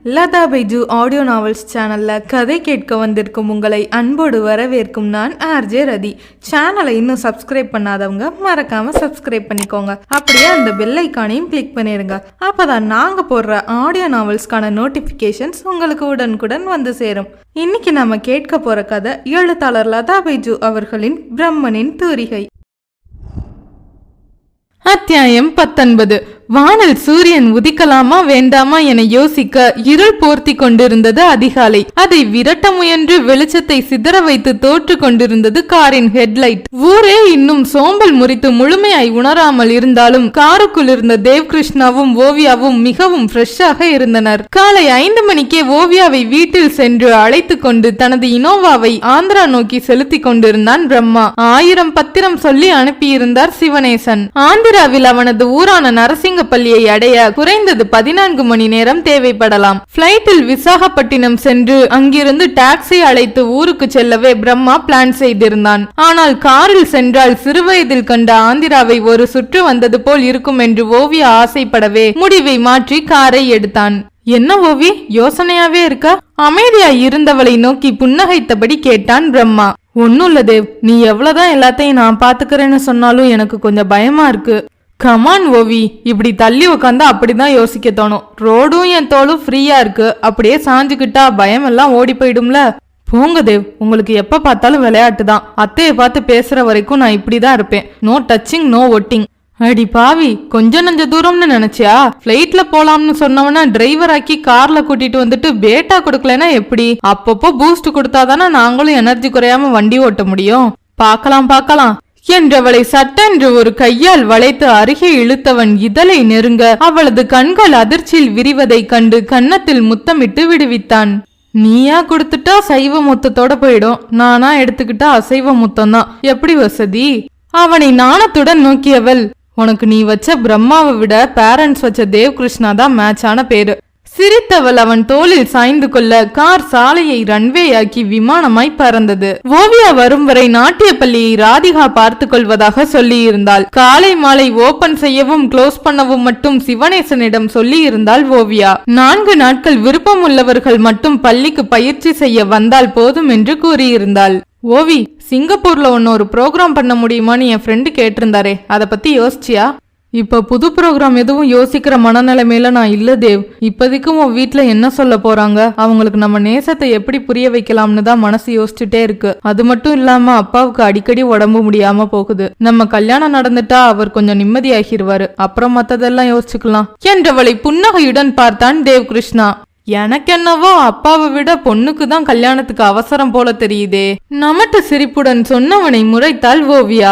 Latha Baiju audio novels சேனல்ல கதை கேட்க வந்திருக்கும் உங்களை அன்போடு வரவேற்கும் நான் ஆர்ஜே ரதி. சேனலை இன்னும் சப்ஸ்கிரைப் பண்ணாதவங்க மறக்காம சப்ஸ்கிரைப் பண்ணிக்கோங்க. அப்படியே அந்த பெல் ஐக்கானையும் கிளிக் பண்ணிடுங்க. அப்பதான் நாங்க போடுற ஆடியோ நாவல்ஸ்க்கான நோட்டிபிகேஷன்ஸ் உங்களுக்கு உடனுக்குடன் வந்து சேரும். இன்னைக்கு நம்ம கேட்க போற கதை எழுத்தாளர் லதா பைஜு அவர்களின் பிரம்மனின் தூரிகை. அத்தியாயம் 19. வானில் சூரியன் உதிக்கலாமா வேண்டாமா என யோசிக்க இருள் போர்த்தி கொண்டிருந்தது அதிகாலை. அதை விரட்ட முயன்று வெளிச்சத்தை சிதற வைத்து தோற்று கொண்டிருந்தது காரின் ஹெட்லைட். ஊரே இன்னும் சோம்பல் முறித்து முழுமையாய் உணராமல் இருந்தாலும் காருக்குள் இருந்த தேவ்கிருஷ்ணாவும் ஓவியாவும் மிகவும் ஃப்ரெஷ்ஷாக இருந்தனர். காலை 5 மணிக்கே ஓவியாவை வீட்டில் சென்று அழைத்து கொண்டு தனது இனோவாவை ஆந்திரா நோக்கி செலுத்தி கொண்டிருந்தான் பிரம்மா. 1000 பத்திரம் சொல்லி அனுப்பியிருந்தார் சிவனேசன். ஆந்திராவில் அவனது ஊரான நரசிங்க பள்ளியை அடைய குறைந்தது 14 மணி நேரம் தேவைப்படலாம். பிளைட்டில் விசாகப்பட்டினம் சென்று அங்கிருந்து டாக்ஸி அழைத்து ஊருக்கு செல்லவே பிரம்மா பிளான் செய்திருந்தான். ஆனால் காரில் சென்றால் சிறுவயதில் கண்ட ஆந்திராவை ஒரு சுற்று வந்தது போல் இருக்கும் என்று ஓவியா ஆசைப்படவே முடிவை மாற்றி காரை எடுத்தான். என்ன ஓவி, யோசனையாவே இருக்க? அமைதியா இருந்தவளை நோக்கி புன்னகைத்தபடி கேட்டான் பிரம்மா. ஒன்னும் இல்ல தேவ், நீ எவ்வளவுதான் எல்லாத்தையும் நான் பாத்துக்கிறேன்னு சொன்னாலும் எனக்கு கொஞ்சம் பயமா இருக்கு. கமான் ஓவி, இப்படி தள்ளி உக்காந்தா அப்படிதான் யோசிக்க தோணும். ரோடும் என் தோளும் ஃப்ரீயா இருக்கு, அப்படியே சாஞ்சுக்கிட்டா பயம் எல்லாம் ஓடி போயிடும்ல. போங்க தேவ், உங்களுக்கு எப்ப பார்த்தாலும் விளையாட்டு தான். அத்தையை பார்த்து பேசுற வரைக்கும் நான் இப்படிதான் இருப்பேன். நோ டச்சிங், நோ ஒட்டிங். அடி பாவி, கொஞ்சம் நஞ்ச தூரம்னு நினைச்சியா? பிளைட்ல போலாம்னு சொன்னவன டிரைவர் ஆக்கி கார்ல கூட்டிட்டு வந்துட்டு பேட்டா கொடுக்கலன்னா எப்படி? அப்பப்போ பூஸ்ட் கொடுத்தாதானே நாங்களும் எனர்ஜி குறையாம வண்டி ஓட்ட முடியும். பார்க்கலாம் என்றவளை சட்டென்று ஒரு கையால் வளைத்து அருகே இழுத்தவன் இதழை நெருங்க அவளது கண்கள் அதிர்ச்சியில் விரிவதை கண்டு கன்னத்தில் முத்தமிட்டு விடுவித்தான். நீயா கொடுத்துட்டா சைவ முத்தத்தோட போயிடும், நானா எடுத்துக்கிட்டா அசைவ முத்தம்தான். எப்படி வசதி? அவனை நாணத்துடன் நோக்கியவள். உனக்கு நீ வச்ச பிரம்மாவை விட பேரண்ட்ஸ் வச்ச தேவ்கிருஷ்ணா தான் மேட்சான பேரு. சிரித்தவள் அவன் தோளில் சாய்ந்து கொள்ள கார் சாலையை ரன்வேயாக்கி விமானமாய் பறந்தது. ஓவியா வரும் வரை நாட்டிய பள்ளியை ராதிகா பார்த்து கொள்வதாக சொல்லி இருந்தாள். காலை மாலை ஓபன் செய்யவும் க்ளோஸ் பண்ணவும் மட்டும் சிவனேசனிடம் சொல்லி இருந்தாள் ஓவியா. 4 நாட்கள் விருப்பம் உள்ளவர்கள் மட்டும் பள்ளிக்கு பயிற்சி செய்ய வந்தால் போதும் என்று கூறியிருந்தாள். ஓவி, சிங்கப்பூர்ல ஒரு ப்ரோக்ராம் பண்ண முடியுமான்னு என் ஃப்ரெண்டு கேட்டிருந்தாரே, அதை பத்தி யோசிச்சியா? இப்ப புது ப்ரோக்ராம் எதுவும் யோசிக்கிற மனநிலைமையில நான் இல்ல தேவ். இப்போதைக்கும் உன் வீட்டுல என்ன சொல்ல போறாங்க, அவங்களுக்கு நம்ம நேசத்தை எப்படி புரிய வைக்கலாம்னு தான் மனசு யோசிச்சுட்டே இருக்கு. அது மட்டும் இல்லாம அப்பாவுக்கு அடிக்கடி உடம்பு முடியாம போகுது. நம்ம கல்யாணம் நடந்துட்டா அவர் கொஞ்சம் நிம்மதியாகிருவாரு, அப்புறம் மத்ததெல்லாம் யோசிச்சுக்கலாம் என்றவளை புன்னகையுடன் பார்த்தான் தேவ்கிருஷ்ணா. எனக்கென்னவோ அப்பாவை விட பொண்ணுக்கு தான் கல்யாணத்துக்கு அவசரம் போல தெரியுதே. நமட்டு சிரிப்புடன் சொன்னவனை முறைத்தாள் ஓவியா.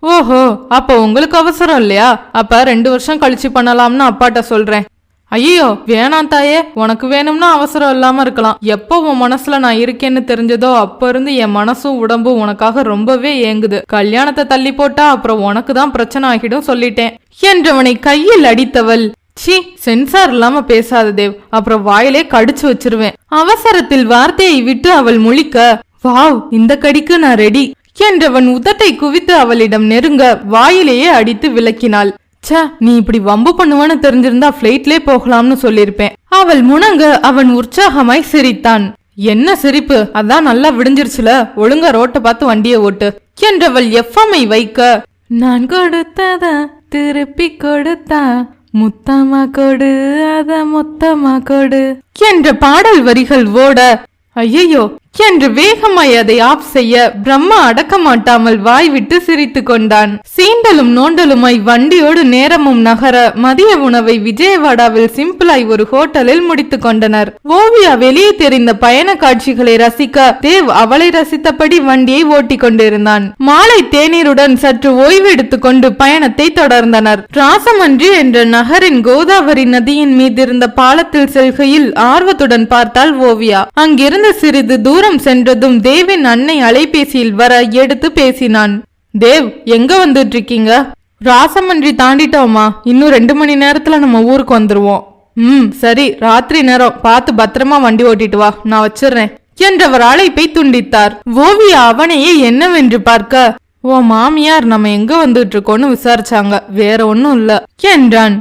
ஓஹோ, அப்ப உங்களுக்கு அவசரம் இல்லையா? அப்ப 2 வருஷம் கழிச்சு பண்ணலாம்னு அப்பாட்ட சொல்றேன். ஐயோ வேணாம் தாயே, உனக்கு வேணும்னா அவசரம் இல்லாம இருக்கலாம். எப்போ உன் மனசுல நான் இருக்கேன்னு தெரிஞ்சதோ அப்ப இருந்து என் மனசும் உடம்பும் உனக்காக ரொம்பவே ஏங்குது. கல்யாணத்தை தள்ளி போட்டா அப்புறம் உனக்கு தான் பிரச்சனை ஆகிடும் சொல்லிட்டேன் என்றவனை கையில் அடித்தவள். சி, சென்சார் இல்லாம பேசாத தேவ், அப்புறம் வாயிலே கடிச்சு வச்சிருவேன். அவசரத்தில் வார்த்தையை விட்டு அவள் முழிக்க, வாவ், இந்த கடிக்கு நான் ரெடி என்றவன் உதட்டை குவித்து அவளிடம் நெருங்க வாயிலேயே அடித்து விளக்கினாள். ச, நீ இப்படி வம்பு பண்ணுவான்னு தெரிஞ்சிருந்தா பிளைட்லே போகலாம்னு சொல்லிருப்பேன். அவள் முணங்க அவன் உற்சாகமாய் சிரித்தான். என்ன சிரிப்பு, அதான் நல்லா விடிஞ்சிருச்சுல, ஒழுங்கா ரோட்டை பார்த்து வண்டியை ஓட்டு என்றவள் எஃப்எம்ஐ வைக்க, நான் கொடுத்தத திருப்பி கொடுத்தா முத்தமா கொடு, அத மொத்தமா கொடு என்ற பாடல் வரிகள் ஓட, ஐயோ என்று வேகமாய் அதை ஆஃப் செய்ய பிரம்மா அடக்க மாட்டாமல் வாய் விட்டு சிரித்து கொண்டான். சீண்டலும் நோண்டலுமாய் வண்டியோடு நேரமும் நகர மதிய உணவை விஜயவாடாவில் சிம்பிளாய் ஒரு ஹோட்டலில் முடித்து கொண்டனர். ஓவியா வெளியே தெரிந்த பயண காட்சிகளை ரசிக்க தேவ் அவளை ரசித்தபடி வண்டியை ஓட்டி கொண்டிருந்தான். மாலை தேநீருடன் சற்று ஓய்வு எடுத்துக் கொண்டு பயணத்தை தொடர்ந்தனர். ராசமன்றி என்ற நகரின் கோதாவரி நதியின் மீதிருந்த பாலத்தில் செல்கையில் ஆர்வத்துடன் பார்த்தாள் ஓவியா. அங்கிருந்து சிறிது தூரம் சென்றதும் தேவின் அன்னை அலைபேசியில் வர எடுத்து பேசினான். தேவ், எங்க வந்துட்டு இருக்கீங்க? ராசமன்றி தாண்டிட்டோமா, இன்னும் 2 மணி நேரத்துல நம்ம ஊருக்கு வந்துருவோம். சரி, ராத்திரி நேரம் பார்த்து பத்திரமா வண்டி ஓட்டிட்டு வா, நான் வச்சிடுறேன் என்றவர் அழைப்பை துண்டித்தார். ஓவியா அவனையே என்னவென்று பார்க்க, ஓ மாமியார் நம்ம எங்க வந்துட்டு இருக்கோன்னு விசாரிச்சாங்க, வேற ஒன்னும் இல்ல என்றான்.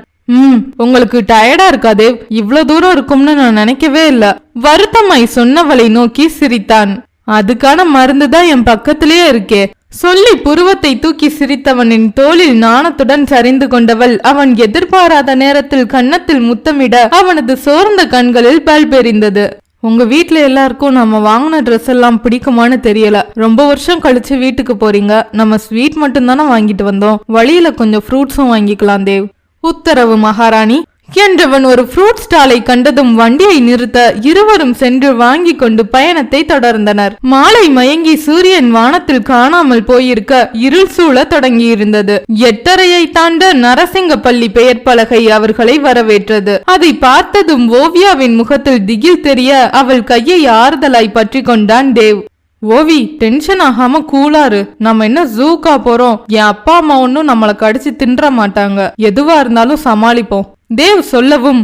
உங்களுக்கு டயர்டா இருக்கா தேவ்? இவ்வளவு தூரம் இருக்கும்னு நான் நினைக்கவே இல்ல. வருத்தமாய் சொன்னவளை நோக்கி சிரித்தான். அதுக்கான மருந்துதான் என் பக்கத்திலேயே இருக்கே. சொல்லி புருவத்தை தூக்கி சிரித்தவனின் தோளில் நாணத்துடன் சரிந்து கொண்டவள் அவன் எதிர்பாராத நேரத்தில் கன்னத்தில் முத்தமிட அவனது சோர்ந்த கண்களில் பல்பெறிந்தது. உங்க வீட்ல எல்லாருக்கும் நம்ம வாங்கின ட்ரெஸ் எல்லாம் பிடிக்குமான்னு தெரியல. ரொம்ப வருஷம் கழிச்சு வீட்டுக்கு போறீங்க. நம்ம ஸ்வீட் மட்டும் தானே வாங்கிட்டு வந்தோம். வழியில கொஞ்சம் ஃப்ரூட்ஸும் வாங்கிக்கலாம் தேவ். உத்தரவு மகாராணி என்றவன் ஒரு ஃப்ரூட் ஸ்டாலை கண்டதும் வண்டியை நிறுத்த இருவரும் சென்று வாங்கி கொண்டு பயணத்தை தொடர்ந்தனர். மாலை மயங்கி சூரியன் வானத்தில் காணாமல் போயிருக்க இருள் சூழ தொடங்கியிருந்தது. 8:30 தாண்ட நரசிங்கப்பள்ளி பெயர் பலகை அவர்களை வரவேற்றது. அதை பார்த்ததும் ஓவியாவின் முகத்தில் திகில் தெரிய அவள் கையை ஆறுதலாய் பற்றி கொண்டான் தேவ். ஓவி, டென்ஷன் ஆகாம கூலாரு. நம்ம என்ன ஜூக்கா போறோம்? என் அப்பா அம்மா ஒன்னும் நம்மளை கடிச்சு தின்ற மாட்டாங்க. எதுவா இருந்தாலும் சமாளிப்போம் தேவ் சொல்லவும்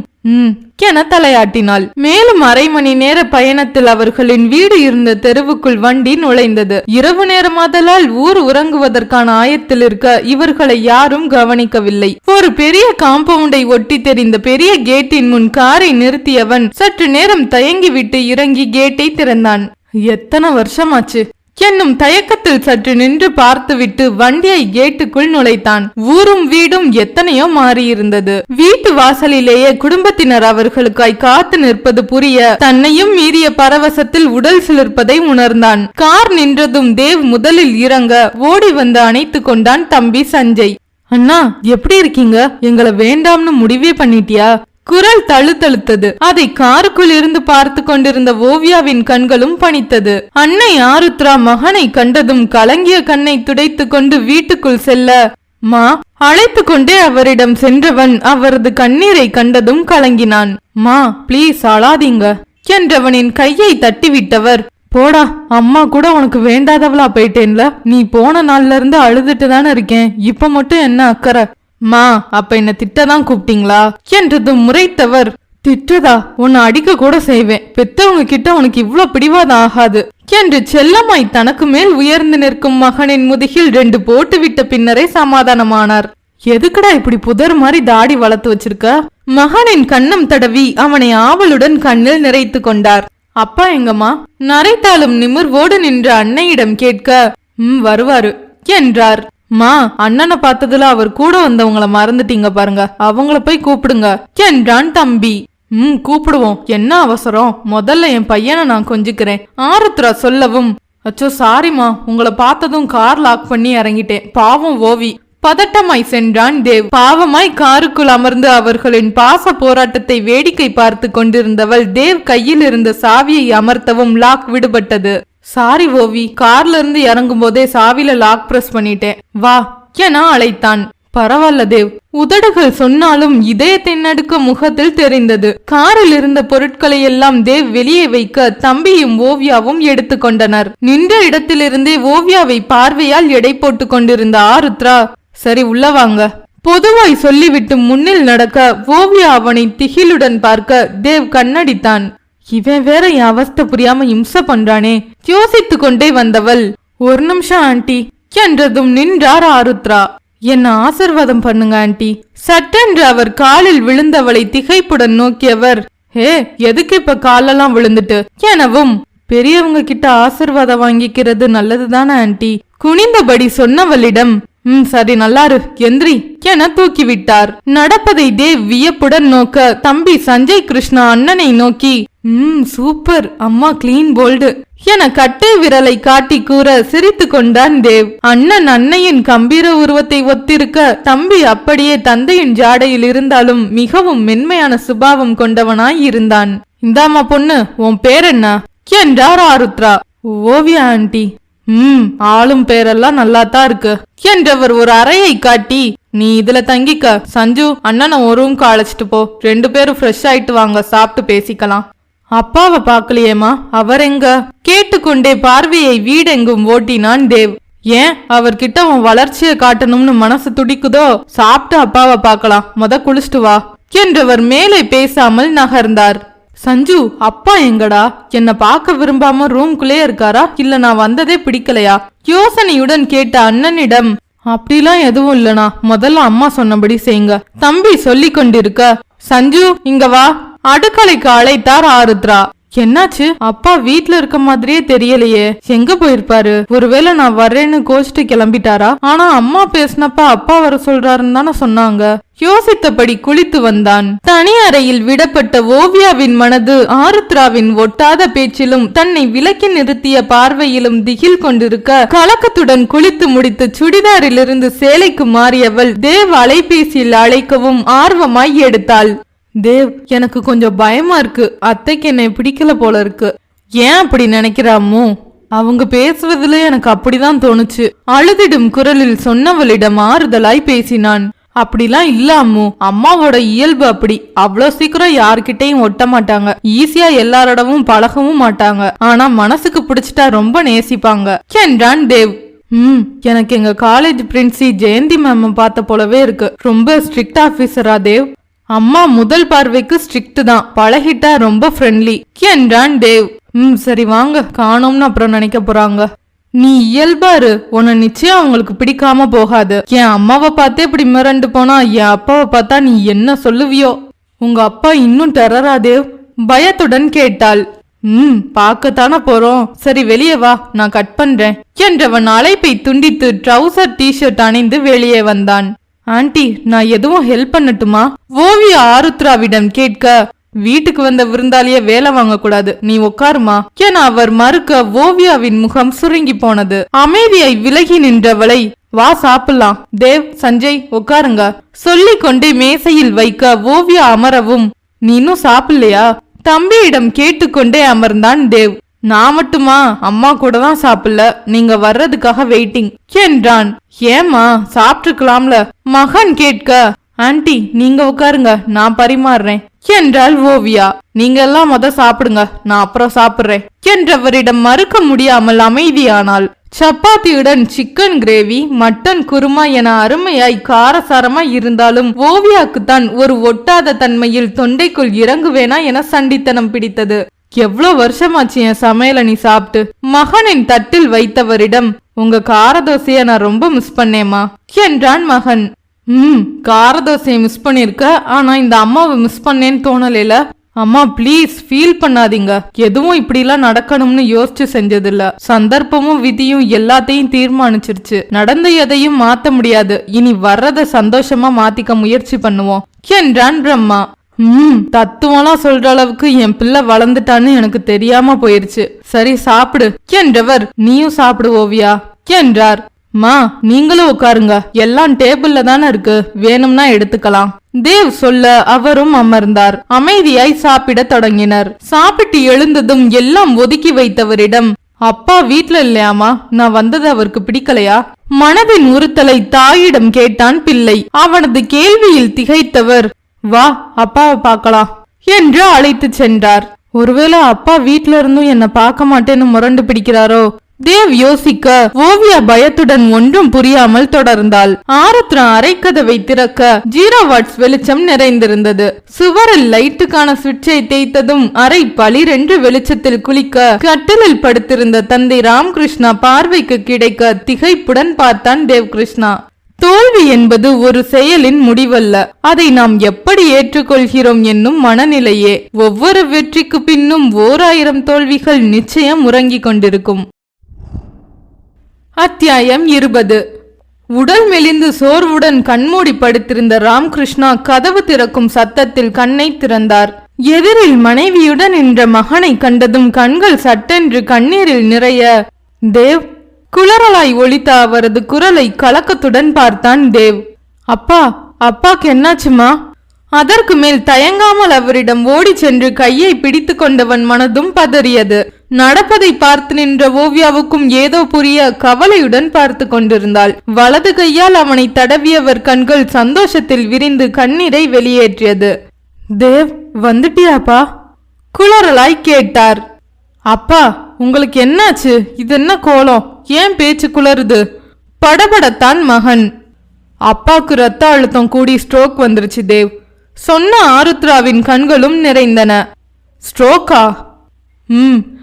என தலையாட்டினாள். மேலும் 1/2 மணி நேர பயணத்தில் அவர்களின் வீடு இருந்த தெருவுக்குள் வண்டி நுழைந்தது. இரவு நேரமாதலால் ஊர் உறங்குவதற்கான ஆயத்தில் இருக்க இவர்களை யாரும் கவனிக்கவில்லை. ஒரு பெரிய காம்பவுண்டை ஒட்டி தெரிந்த பெரிய கேட்டின் முன் காரை நிறுத்தியவன் சற்று நேரம் தயங்கிவிட்டு இறங்கி கேட்டை திறந்தான். எத்தனை வருஷமாச்சு என்னும் தயக்கத்தில் சற்று நின்று பார்த்துவிட்டு வண்டியை கேட்டுக்குள் நுழைத்தான். ஊரும் வீடும் எத்தனையோ மாறியிருந்தது. வீட்டு வாசலிலேயே குடும்பத்தினர் அவர்களுக்காய் காத்து நிற்பது புரிய தன்னையும் மீறிய பரவசத்தில் உடல் சிலிர்ப்பதை உணர்ந்தான். கார் நின்றதும் தேவ் முதலில் இறங்க ஓடி வந்து அணைத்து கொண்டான் தம்பி சஞ்சய். அண்ணா, எப்படி இருக்கீங்க? எங்களை வேண்டாம்னு முடிவே பண்ணிட்டியா? குரல் தழுத்தழுத்தது. அதை காருக்குள் இருந்து பார்த்து கொண்டிருந்த ஓவியாவின் கண்களும் பணித்தது. அன்னை ஆருத்ரா மகனை கண்டதும் கலங்கிய கண்ணை துடைத்து கொண்டு வீட்டுக்குள் செல்ல மா அழைத்து கொண்டே அவரிடம் சென்றவன் அவரது கண்ணீரை கண்டதும் கலங்கினான். மா பிளீஸ் அழாதீங்க என்றவனின் கையை தட்டிவிட்டவர், போடா, அம்மா கூட உனக்கு வேண்டாதவளா போயிட்டேன்ல. நீ போன நாள்ல இருந்து அழுதுட்டு தானே இருக்கேன். இப்ப மட்டும் என்ன அக்கறை? மா, அப்ப என்ன திட்டதான் கூப்பிட்டீங்களா என்றது முறைத்தவர். திட்டதா? உன்னை அடிக்க கூட செய்வேன். பெத்தவங்க கிட்ட உனக்கு இவ்வளவு பிடிவாதம் ஆகாது என்று செல்லமாய் தனக்கு மேல் உயர்ந்து நிற்கும் மகனின் முதுகில் 2 போட்டு விட்ட பின்னரே சமாதானமானார். எதுக்குடா இப்படி புதர் மாதிரி தாடி வளர்த்து வச்சிருக்க? மகனின் கண்ணம் தடவி அவனை ஆவலுடன் கண்ணில் நிறைத்து கொண்டார். அப்பா எங்கம்மா? நரைத்தாலும் நிமிர்வோடு நின்ற அன்னையிடம் கேட்க வருவாரு என்றார். மா, அண்ணனை பார்த்ததுல அவர் கூட வந்தவங்கள மறந்துட்டீங்க பாருங்க. அவங்கள போய் கூப்பிடுங்க என்றான் தம்பி. கூப்பிடுவோம், என்ன அவசரம்? முதல்ல என் பையனை நான் கொஞ்சிக்கிறேன் ஆருத்ரா சொல்லவும், அச்சோ சாரிமா, உங்களை பார்த்ததும் கார் லாக் பண்ணி இறங்கிட்டேன். பாவம் ஓவி பதட்டமாய் சென்றான் தேவ். பாவமாய் காருக்குள் அமர்ந்து அவர்களின் பாச போராட்டத்தை வேடிக்கை பார்த்து கொண்டிருந்தவள் தேவ் கையில் இருந்த சாவியை அமர்த்தவும் லாக் விடுபட்டது. சாரி ஓவி, கார்ல இருந்து இறங்கும் போதே சாவில லாக் பிரஸ் பண்ணிட்டேன், வா என அழைத்தான். பரவாயில்ல தேவ். உதடுகள் சொன்னாலும் இதயத்தை நடுக்க முகத்தில் தெரிந்தது. காரில் இருந்த பொருட்களை எல்லாம் தேவ் வெளியே வைக்க தம்பியும் ஓவியாவும் எடுத்து கொண்டனர். நின்ற இடத்திலிருந்தே ஓவியாவை பார்வையால் எடை போட்டு கொண்டிருந்த ஆருத்ரா, சரி உள்ள வாங்க பொதுவாய் சொல்லிவிட்டு முன்னில் நடக்க ஓவியா அவனை திகிலுடன் பார்க்க தேவ் கண்ணடித்தான். இவன் வேற என் அவஸ்தை புரியாம இம்சை பண்றானே யோசித்து கொண்டே வந்தவள், ஒரு நிமிஷம் ஆண்டி என்றதும் நின்றார் ஆருத்ரா. என்ன ஆசிர்வாதம் பண்ணுங்க ஆண்டி. சட்டென்று அவர் காலில் விழுந்தவளை திகைப்புடன் நோக்கியவர், ஹே எதுக்கு இப்ப காலெல்லாம் விழுந்துட்டு எனவும், பெரியவங்க கிட்ட ஆசிர்வாதம் வாங்கிக்கிறது நல்லதுதானே ஆண்டி குனிந்தபடி சொன்னவளிடம், சரி நல்லாரு எந்திரி என தூக்கிவிட்டார். நடப்பதை தேவ் வியப்புடன் நோக்க தம்பி சஞ்சய் கிருஷ்ணா அண்ணனை நோக்கி, சூப்பர் அம்மா, கிளீன் போல்டு என கட்டை விரலை காட்டி கூற சிரித்து கொண்டான் தேவ். அண்ணன் அன்னையின் கம்பீர உருவத்தை ஒத்திருக்க தம்பி அப்படியே தந்தையின் ஜாடையில் இருந்தாலும் மிகவும் மென்மையான சுபாவம் கொண்டவனாய் இருந்தான். இந்தாமா பொண்ணு, உன் பேர் என்ன என்றார் ஆருத்ரா. ஓவியா ஆண்டி. ஆளும் பேரெல்லாம் நல்லாத்தான் இருக்கு என்றவர் ஒரு அறையை காட்டி, நீ இதுல தங்கிக்க. சஞ்சு, அண்ணனை ஒரு ரூம்க்கு அழைச்சிட்டு போ. 2 பேரும் ஃப்ரெஷ் ஆயிட்டு வாங்க, சாப்பிட்டு பேசிக்கலாம். அப்பாவை பாக்கலையேமா, அவர் எங்க கேட்டுக்கொண்டே பார்வையை வீடெங்கும் ஓட்டினான் தேவ். ஏன் அவர்கிட்ட உன் வளர்ச்சியை காட்டணும்னு மனசு துடிக்குதோ? சாப்பிட்டு அப்பாவை பார்க்கலாம், குளிச்சுட்டு வா என்றவர் மேலே பேசாமல் நகர்ந்தார். சஞ்சு, அப்பா எங்கடா? என்ன பார்க்க விரும்பாம ரூம்குள்ளே இருக்காரா, இல்ல நான் வந்ததே பிடிக்கலையா யோசனையுடன் கேட்ட அண்ணனிடம், அப்படிலாம் எதுவும் இல்லனா, முதல்ல அம்மா சொன்னபடி செய்யுங்க. தம்பி சொல்லி கொண்டிருக்க, சஞ்சு இங்க வா. அடுக்கலைக்கு அழைத்தார் ஆருத்ரா. என்னாச்சு? அப்பா வீட்ல இருக்க மாதிரியே தெரியலையே, எங்க போயிருப்பாரு? ஒருவேளை நான் வர்றேன்னு கோச்சிட்டு கிளம்பிட்டாரா? ஆனா அம்மா பேசினப்ப அப்பா வர சொல்றாருன்னு தானே சொன்னாங்க. யோசித்தபடி குளித்து வந்தான். தனி அறையில் விடப்பட்ட ஓவியாவின் மனது ஆருத்ராவின் ஒட்டாத பேச்சிலும் தன்னை விலக்கி நிறுத்திய பார்வையிலும் திகில் கொண்டிருக்க, கலக்கத்துடன் குளித்து முடித்து சுடிதாரிலிருந்து சேலைக்கு மாறியவள் தேவ் அலைபேசியில் அழைக்கவும் ஆர்வமாய் எடுத்தாள். தேவ், எனக்கு கொஞ்சம் பயமா இருக்கு. அத்தைக்கு என்னை பிடிக்கல போல இருக்கு. ஏன் அப்படி நினைக்கிறாமோ? அவங்க பேசுறதுல எனக்கு அப்படிதான் தோணுச்சு. அழுதிடும் குரலில் சொன்னவளிடம் ஆறுதலாய் பேசினான். அப்படிலாம் இல்லாமோ, அம்மாவோட இயல்பு அப்படி. அவ்வளவு சீக்கிரம் யார்கிட்டையும் ஒட்ட மாட்டாங்க. ஈஸியா எல்லாரோடவும் பழகவும் மாட்டாங்க. ஆனா மனசுக்கு பிடிச்சிட்டா ரொம்ப நேசிப்பாங்க என்றான் தேவ். எனக்கு எங்க காலேஜ் பிரின்சி ஜெயந்தி மேம் பார்த்த போலவே இருக்கு. ரொம்ப ஸ்ட்ரிக்ட் ஆபீசரா தேவ்? அம்மா முதல் பார்வைக்கு ஸ்ட்ரிக்ட் தான், பழகிட்டா ரொம்ப ஃப்ரெண்ட்லி என்றான் தேவ். சரி வாங்க, காணோம்னு அப்புறம் நினைக்க போறாங்க. நீ இயல்பாரு, உன்னை நிச்சயம் அவங்களுக்கு பிடிக்காம போகாது. என் அம்மாவை பார்த்தே இப்படி மிரண்டு போனா என் அப்பாவை பார்த்தா நீ என்ன சொல்லுவியோ? உங்க அப்பா இன்னும் டெரரா தேவ்? பயத்துடன் கேட்டாள். பார்க்கத்தானே போறோம். சரி வெளியே வா, நான் கட் பண்றேன் என்றவன் அழைப்பை துண்டித்து ட்ரவுசர் டிஷர்ட் அணிந்து வெளியே வந்தான். ஆண்டி, நான் எதுவும் ஹெல்ப் பண்ணட்டுமா? ஓவியா ஆருத்ராவிடம் கேட்க, வீட்டுக்கு வந்த விருந்தாளிய வேலை வாங்க கூடாது, நீ உட்காருமா என அவர் மறுக்க ஓவியாவின் முகம் சுருங்கி போனது. அமைதியை விலகி நின்றவளை, வா சாப்பிடலாம். தேவ், சஞ்சய் உட்காருங்க சொல்லிக் கொண்டு மேசையில் வைக்க ஓவியா அமரவும், நீ இன்னும் சாப்பிடலையா? தம்பியிடம் கேட்டுக்கொண்டே அமர்ந்தான் தேவ். நான் மட்டுமா? அம்மா கூட தான் சாப்பிடல, நீங்க வர்றதுக்காக வெயிட்டிங் என்றான். ஏமா, சாப்பிட்டுக்கலாம்ல மகன் கேட்க, ஆண்டி நீங்க உட்காருங்க, நான் பரிமாறுறேன் என்றாள் ஓவியா. நீங்க எல்லாம் சாப்பிடுங்க, நான் அப்புறம் சாப்பிடுறேன் என்றவரிடம் மறுக்க முடியாமல் அமைதியானாள். சப்பாத்தியுடன் சிக்கன் கிரேவி, மட்டன் குருமா என அருமையாய் காரசாரமாய் இருந்தாலும் ஓவியாக்கு தான் ஒரு ஒட்டாத தன்மையில் தொண்டைக்குள் இறங்குவேனா என சண்டித்தனம் பிடித்தது. எவ்வளவு வருஷமாச்சு என் சமையல நீ சாப்பிட்டு? மகனின் தட்டில் வைத்தவரிடம், உங்க காரதோசைய நான் ரொம்ப மிஸ் பண்ணேமா என்றான் மகன். காரதோசையை மிஸ் பண்ணிருக்க, ஆனா இந்த அம்மாவை மிஸ் பண்ணேன்னு தோணல. அம்மா ப்ளீஸ் ஃபீல் பண்ணாதீங்க. எதுவும் இப்படி எல்லாம் நடக்கணும்னு யோசிச்சு செஞ்சதில்ல. சந்தர்ப்பமும் விதியும் எல்லாத்தையும் தீர்மானிச்சிருச்சு. நடந்த எதையும் மாத்த முடியாது. இனி வர்றத சந்தோஷமா மாத்திக்க முயற்சி பண்ணுவோம் என்றான் பிரம்மா. தத்துவம்லாம் சொல்ற அளவுக்கு என் பிள்ளை வளர்ந்துட்டான்னு எனக்கு தெரியாம போயிருச்சு. சரி சாப்பிடு என்றவர், நீயும் சாப்பிடு ஓவியா என்றார். மா, நீங்களும் உட்காருங்க, எல்லாம் டேபிள்ல தானே இருக்கு, வேணும்னா எடுத்துக்கலாம் தேவ் சொல்ல அவரும் அமர்ந்தார். அமைதியாய் சாப்பிட தொடங்கினர். சாப்பிட்டு எழுந்ததும் எல்லாம் ஒதுக்கி வைத்தவரிடம், அப்பா வீட்ல இல்லையாமா? நான் வந்தது அவருக்கு பிடிக்கலையா? மனதின் உறுத்தலை தாயிடம் கேட்டான் பிள்ளை. அவனது கேள்வியில் திகைத்தவர், வா அப்பாவை பார்க்கலாம் என்று அழைத்து சென்றார். ஒருவேளை அப்பா வீட்ல இருந்தும் என்ன பார்க்க மாட்டேன்னு முரண்டு பிடிக்கிறாரோ? தேவ் யோசிக்க, ஓவியா பயத்துடன் ஒன்றும் புரியாமல் தொடர்ந்தாள். ஆருத்ரா அரைக்கதவை திறக்க 0 வாட்ஸ் வெளிச்சம் நிறைந்திருந்தது. சுவரில் லைட்டுக்கான சுவிட்சை தேய்த்ததும் அறை பளிரென்று வெளிச்சத்தில் குளிக்க, கட்டிலில் படுத்திருந்த தந்தை ராமகிருஷ்ணா பார்வைக்கு கிடைக்க திகைப்புடன் பார்த்தான் தேவ்கிருஷ்ணா. தோல்வி என்பது ஒரு செயலின் முடிவல்ல, அதை நாம் எப்படி ஏற்றுக்கொள்கிறோம் என்னும் மனநிலையே. ஒவ்வொரு வெற்றிக்கு பின்னும் 1000 தோல்விகள் நிச்சயம் உறங்கிக் கொண்டிருக்கும். அத்தியாயம் 20. உடல் மெலிந்து சோர்வுடன் கண்மூடி படுத்திருந்த ராமகிருஷ்ணா கதவு திறக்கும் சத்தத்தில் கண்ணை திறந்தார். எதிரில் மனைவியுடன் நின்ற மகனை கண்டதும் கண்கள் சட்டென்று கண்ணீரில் நிறைய, தேவ் குளறலாய் ஒலித்த அவரது குரலை கலக்கத்துடன் பார்த்தான் தேவ். அப்பா, அப்பாக்கு என்னாச்சுமா? அதற்கு மேல் தயங்காமல் அவரிடம் ஓடி சென்று கையை பிடித்து கொண்டவன் மனதும் பதறியது. நடப்பதை பார்த்து நின்ற ஓவியாவுக்கும் ஏதோ புரிய கவலையுடன் பார்த்து கொண்டிருந்தாள். வலது கையால் அவனை தடவியவர் கண்கள் சந்தோஷத்தில் விரிந்து கண்ணீரை வெளியேற்றியது. தேவ், வந்துட்டியாப்பா? குளறலாய் கேட்டார். அப்பா, உங்களுக்கு என்னாச்சு? இது என்ன கோலம்? ஏன் பேச்சு குளறுது? படபடத்தான் மகன். அப்பாக்கு ரத்த அழுத்தம் கூடி ஸ்ட்ரோக் வந்துருச்சு தேவ் சொன்ன ஆருத்ராவின் கண்களும் நிறைந்தன. ஸ்ட்ரோக்கா?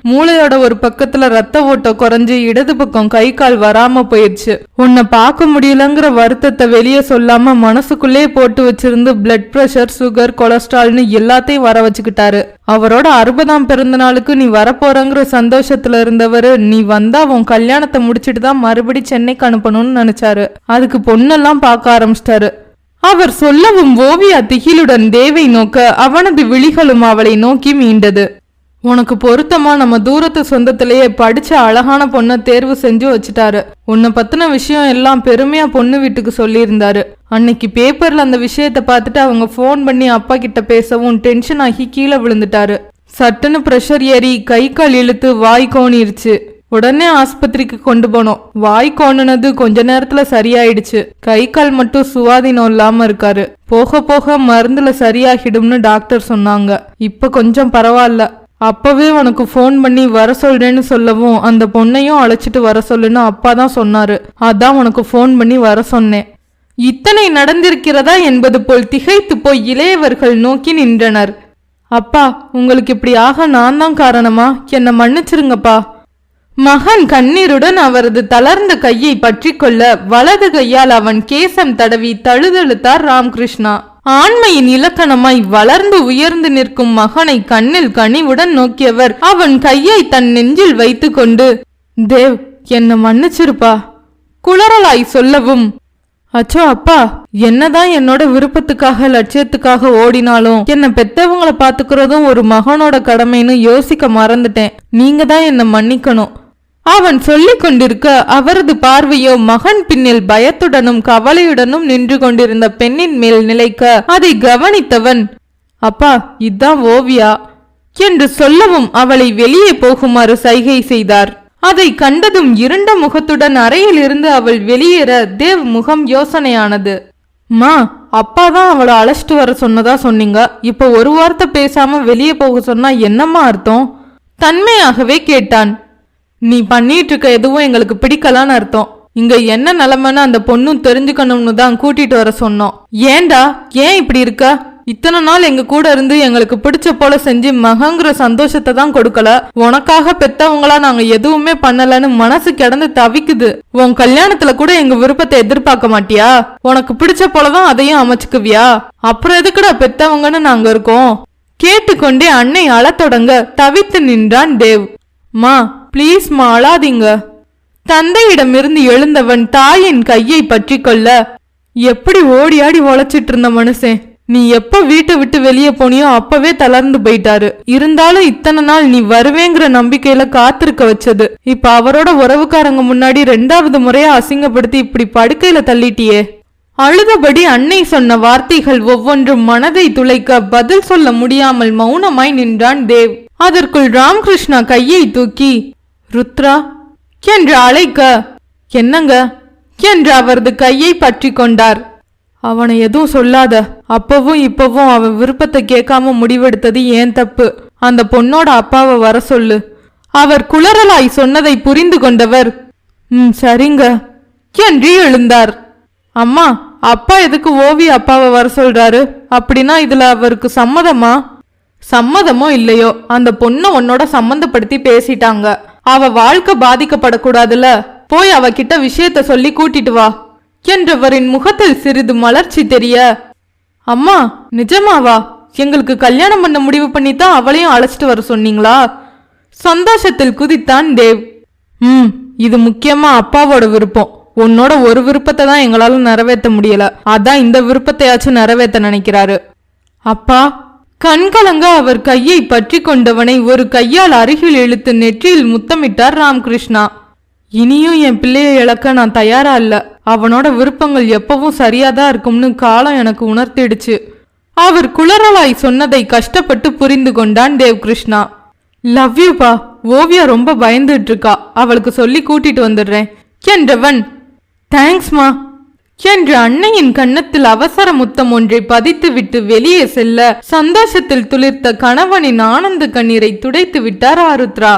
மூளையோட ஒரு பக்கத்துல ரத்த ஓட்டம் குறைஞ்சு இடது பக்கம் கை கால் வராம போயிடுச்சு. உன்னை பார்க்க முடியலங்கிற வருத்தத்தை வெளியே சொல்லாம மனசுக்குள்ளே போட்டு வச்சிருந்து பிளட் பிரஷர், சுகர், கொலஸ்ட்ரால்னு எல்லாத்தையும் வர வச்சுக்கிட்டாரு. அவரோட 60ஆம் பிறந்த நாளுக்கு நீ வரப்போறங்கிற சந்தோஷத்துல இருந்தவரு நீ வந்தா உன் கல்யாணத்தை முடிச்சிட்டு தான் மறுபடி சென்னைக்கு அனுப்பணும்னு நினைச்சாரு. அதுக்கு பொண்ணெல்லாம் பார்க்க ஆரம்பிச்சிட்டாரு. அவர் சொல்லவும் ஓவியா திகிலுடன் தேவை நோக்க அவனது விழிகளும் அவளை நோக்கி மீண்டது. உனக்கு பொருத்தமா நம்ம தூரத்து சொந்தத்திலேயே படிச்ச அழகான பொண்ணை தேர்வு செஞ்சு வச்சுட்டாரு. உன்னை பத்தின விஷயம் எல்லாம் பெருமையா பொண்ணு வீட்டுக்கு சொல்லியிருந்தாரு. அன்னைக்கு பேப்பர்ல அந்த விஷயத்த பார்த்துட்டு அவங்க போன் பண்ணி அப்பா கிட்ட பேசவும் டென்ஷன் ஆகி கீழே விழுந்துட்டாரு. சட்டுன்னு பிரஷர் ஏறி கை கால் இழுத்து வாய் கோணிருச்சு. உடனே ஆஸ்பத்திரிக்கு கொண்டு போனோம். வாய் கோணுனது கொஞ்ச நேரத்துல சரியாயிடுச்சு. கை கால் மட்டும் சுவாதீனம் இல்லாம இருக்காரு. போக போக மருந்துல சரியாகிடும்னு டாக்டர் சொன்னாங்க. இப்ப கொஞ்சம் பரவாயில்ல. அப்பவே உனக்கு போன் பண்ணி வர சொல்றேன்னு சொல்லவும் அந்த பொண்ணையும் அழைச்சிட்டு வர சொல்லுன்னு அப்பா தான் சொன்னாரு. அதான் உனக்கு போன் பண்ணி வர சொன்னேன். இத்தனை நடந்திருக்கிறதா என்பது போல் திகைத்து போய் இளையவர்கள் நோக்கி நின்றனர். அப்பா, உங்களுக்கு இப்படி ஆக நான் தான் காரணமா? என்னை மன்னிச்சிருங்கப்பா. மகன் கண்ணீருடன் அவரது தளர்ந்த கையை பற்றி கொள்ள வலது கையால் அவன் கேசம் தடவி தழுதழுத்தார் ராமகிருஷ்ணா. ஆண்மையின் இலக்கணமாய் வளர்ந்து உயர்ந்து நிற்கும் மகனை கண்ணில் கனிவுடன் நோக்கியவர் அவன் கையை தன் நெஞ்சில் வைத்து கொண்டு, தேவ், என்ன மன்னிச்சிருப்பா குளறலாய் சொல்லவும், அச்சோ அப்பா, என்னதான் என்னோட விருப்பத்துக்காக லட்சியத்துக்காக ஓடினாலும் என்ன பெத்தவங்களை பாத்துக்கிறதும் ஒரு மகனோட கடமைன்னு யோசிக்க மறந்துட்டேன். நீங்க தான் என்ன மன்னிக்கணும். அவன் சொல்லிக் கொண்டிருக்க அவரது பார்வையோ மகன் பின்னில் பயத்துடனும் கவலையுடனும் நின்று கொண்டிருந்த பெண்ணின் மேல் நிலைக்க அதை கவனித்தவன், அப்பா, இதான் ஓவியா என்று சொல்லவும் அவளை வெளியே போகுமாறு சைகை செய்தார். அதை கண்டதும் இருண்ட முகத்துடன் அறையில் இருந்து அவள் வெளியேற தேவ் முகம் யோசனையானது. மா, அப்பாதான் அவளை அழைச்சிட்டு வர சொன்னதா சொன்னீங்க. இப்ப ஒரு வார்த்தை பேசாம வெளியே போக சொன்னா என்னம்மா அர்த்தம்? தன்மையாகவே கேட்டான். நீ பண்ணிட்டு இருக்க எதுவும் எங்களுக்கு பிடிக்கலான்னு அர்த்தம். இங்க என்ன நிலைமைன்னு அந்த பொண்ணும் தெரிஞ்சுக்கணும்னு தான் கூட்டிட்டு வர சொன்னோம். ஏண்டா, ஏன் இப்படி இருக்க? இத்தனை நாள் எங்க கூட இருந்து எங்களுக்கு பிடிச்ச போல செஞ்சு மகங்கிற சந்தோஷத்தை தான் கொடுக்கல. உனக்காக பெத்தவங்களா நாங்க எதுவுமே பண்ணலன்னு மனசு கிடந்து தவிக்குது. உன் கல்யாணத்துல கூட எங்க விருப்பத்தை எதிர்பார்க்க மாட்டியா? உனக்கு பிடிச்ச போலதான் அதையும் அமைச்சுக்குவியா? அப்புறம் எதுக்குடா பெத்தவங்கன்னு நாங்க இருக்கோம்? கேட்டுக்கொண்டே அன்னை அழத் தொடங்க தவித்து நின்றான் தேவ். மா, பிளீஸ் மா, அழாதீங்க. தந்தையிடமிருந்து எழுந்தவன் தாயின் கையை பற்றி கொள்ள, எப்படி ஓடி ஆடி உழைச்சிட்டு இருந்த மனுஷன் நீ எப்ப வீட்டை விட்டு வெளியே போனியோ அப்பவே தளர்ந்து போயிட்டாரு. இருந்தாலும் இத்தனை நாள் நீ வருவேங்கிற நம்பிக்கையில காத்திருக்க வச்சது இப்ப அவரோட உறவுக்காரங்க முன்னாடி 2வது முறையா அசிங்கப்படுத்தி இப்படி படுக்கையில தள்ளிட்டியே. அழுதபடி அன்னை சொன்ன வார்த்தைகள் ஒவ்வொன்றும் மனதை துளைக்க பதில் சொல்ல முடியாமல் மௌனமாய் நின்றான் தேவ். அதற்குள் ராமகிருஷ்ணா கையை தூக்கி, ருத்ரா என்று அழைக்க, என்னங்க என்று அவரது கையை பற்றி கொண்டார். அவனை எதுவும் சொல்லாத. அப்பவும் இப்பவும் அவன் விருப்பத்தை கேட்காம முடிவெடுத்தது ஏன் தப்பு. அந்த பொண்ணோட அப்பாவை வர சொல்லு. அவர் குளறலாய் சொன்னதை புரிந்து கொண்டவர், சரிங்க என்று எழுந்தார். அம்மா, அப்பா எதுக்கு ஓவிய அப்பாவை வர சொல்றாரு? அப்படின்னா இதுல அவருக்கு சம்மதமா? சம்மதமோ இல்லையோ, அந்த பொண்ணை உன்னோட சம்மந்தப்படுத்தி பேசிட்டாங்க. அவ வாழ்க்கை பாதிக்கப்படக்கூடாதுல. போய் அவகிட்ட விஷயத்த சொல்லி கூட்டிட்டு வா என்றவரின் முகத்தில் சிறிது மலர்ச்சி தெரிய, அம்மா, நிஜமாவா? எங்களுக்கு கல்யாணம் பண்ண முடிவு பண்ணித்தான் அவளையும் அழைச்சிட்டு வர சொன்னீங்களா? சந்தோஷத்தில் குதித்தான் தேவ். இது முக்கியமா அப்பாவோட விருப்பம். உன்னோட ஒரு விருப்பத்தை தான் எங்களால நிறைவேற்ற முடியல. அதான் இந்த விருப்பத்தையாச்சும் நிறைவேற்ற நினைக்கிறாரு. அப்பா, கண்கலங்க அவர் கையை பற்றி கொண்டவனை ஒரு கையால் அருகில் இழுத்து நெற்றியில் முத்தமிட்டார் ராமகிருஷ்ணா. இனியும் என் பிள்ளையை இழக்க நான் தயாரா இல்ல. அவனோட விருப்பங்கள் எப்பவும் சரியாதான் இருக்கும்னு காலம் எனக்கு உணர்த்திடுச்சு. அவர் குளறலாய் சொன்னதை கஷ்டப்பட்டு புரிந்து கொண்டான் தேவ்கிருஷ்ணா. லவ் யூ பா. ஓவியா ரொம்ப பயந்துட்டு இருக்கா. அவளுக்கு சொல்லி கூட்டிட்டு வந்துடுறேன் என்றவன், தேங்க்ஸ்மா என்று அன்னையின் கன்னத்தில் அவசர முத்தம் ஒன்றை பதித்துவிட்டு வெளியே செல்ல சந்தோஷத்தில் துளிர்த்த கணவனின் ஆனந்த கண்ணீரை துடைத்து விட்டார் ஆருத்ரா.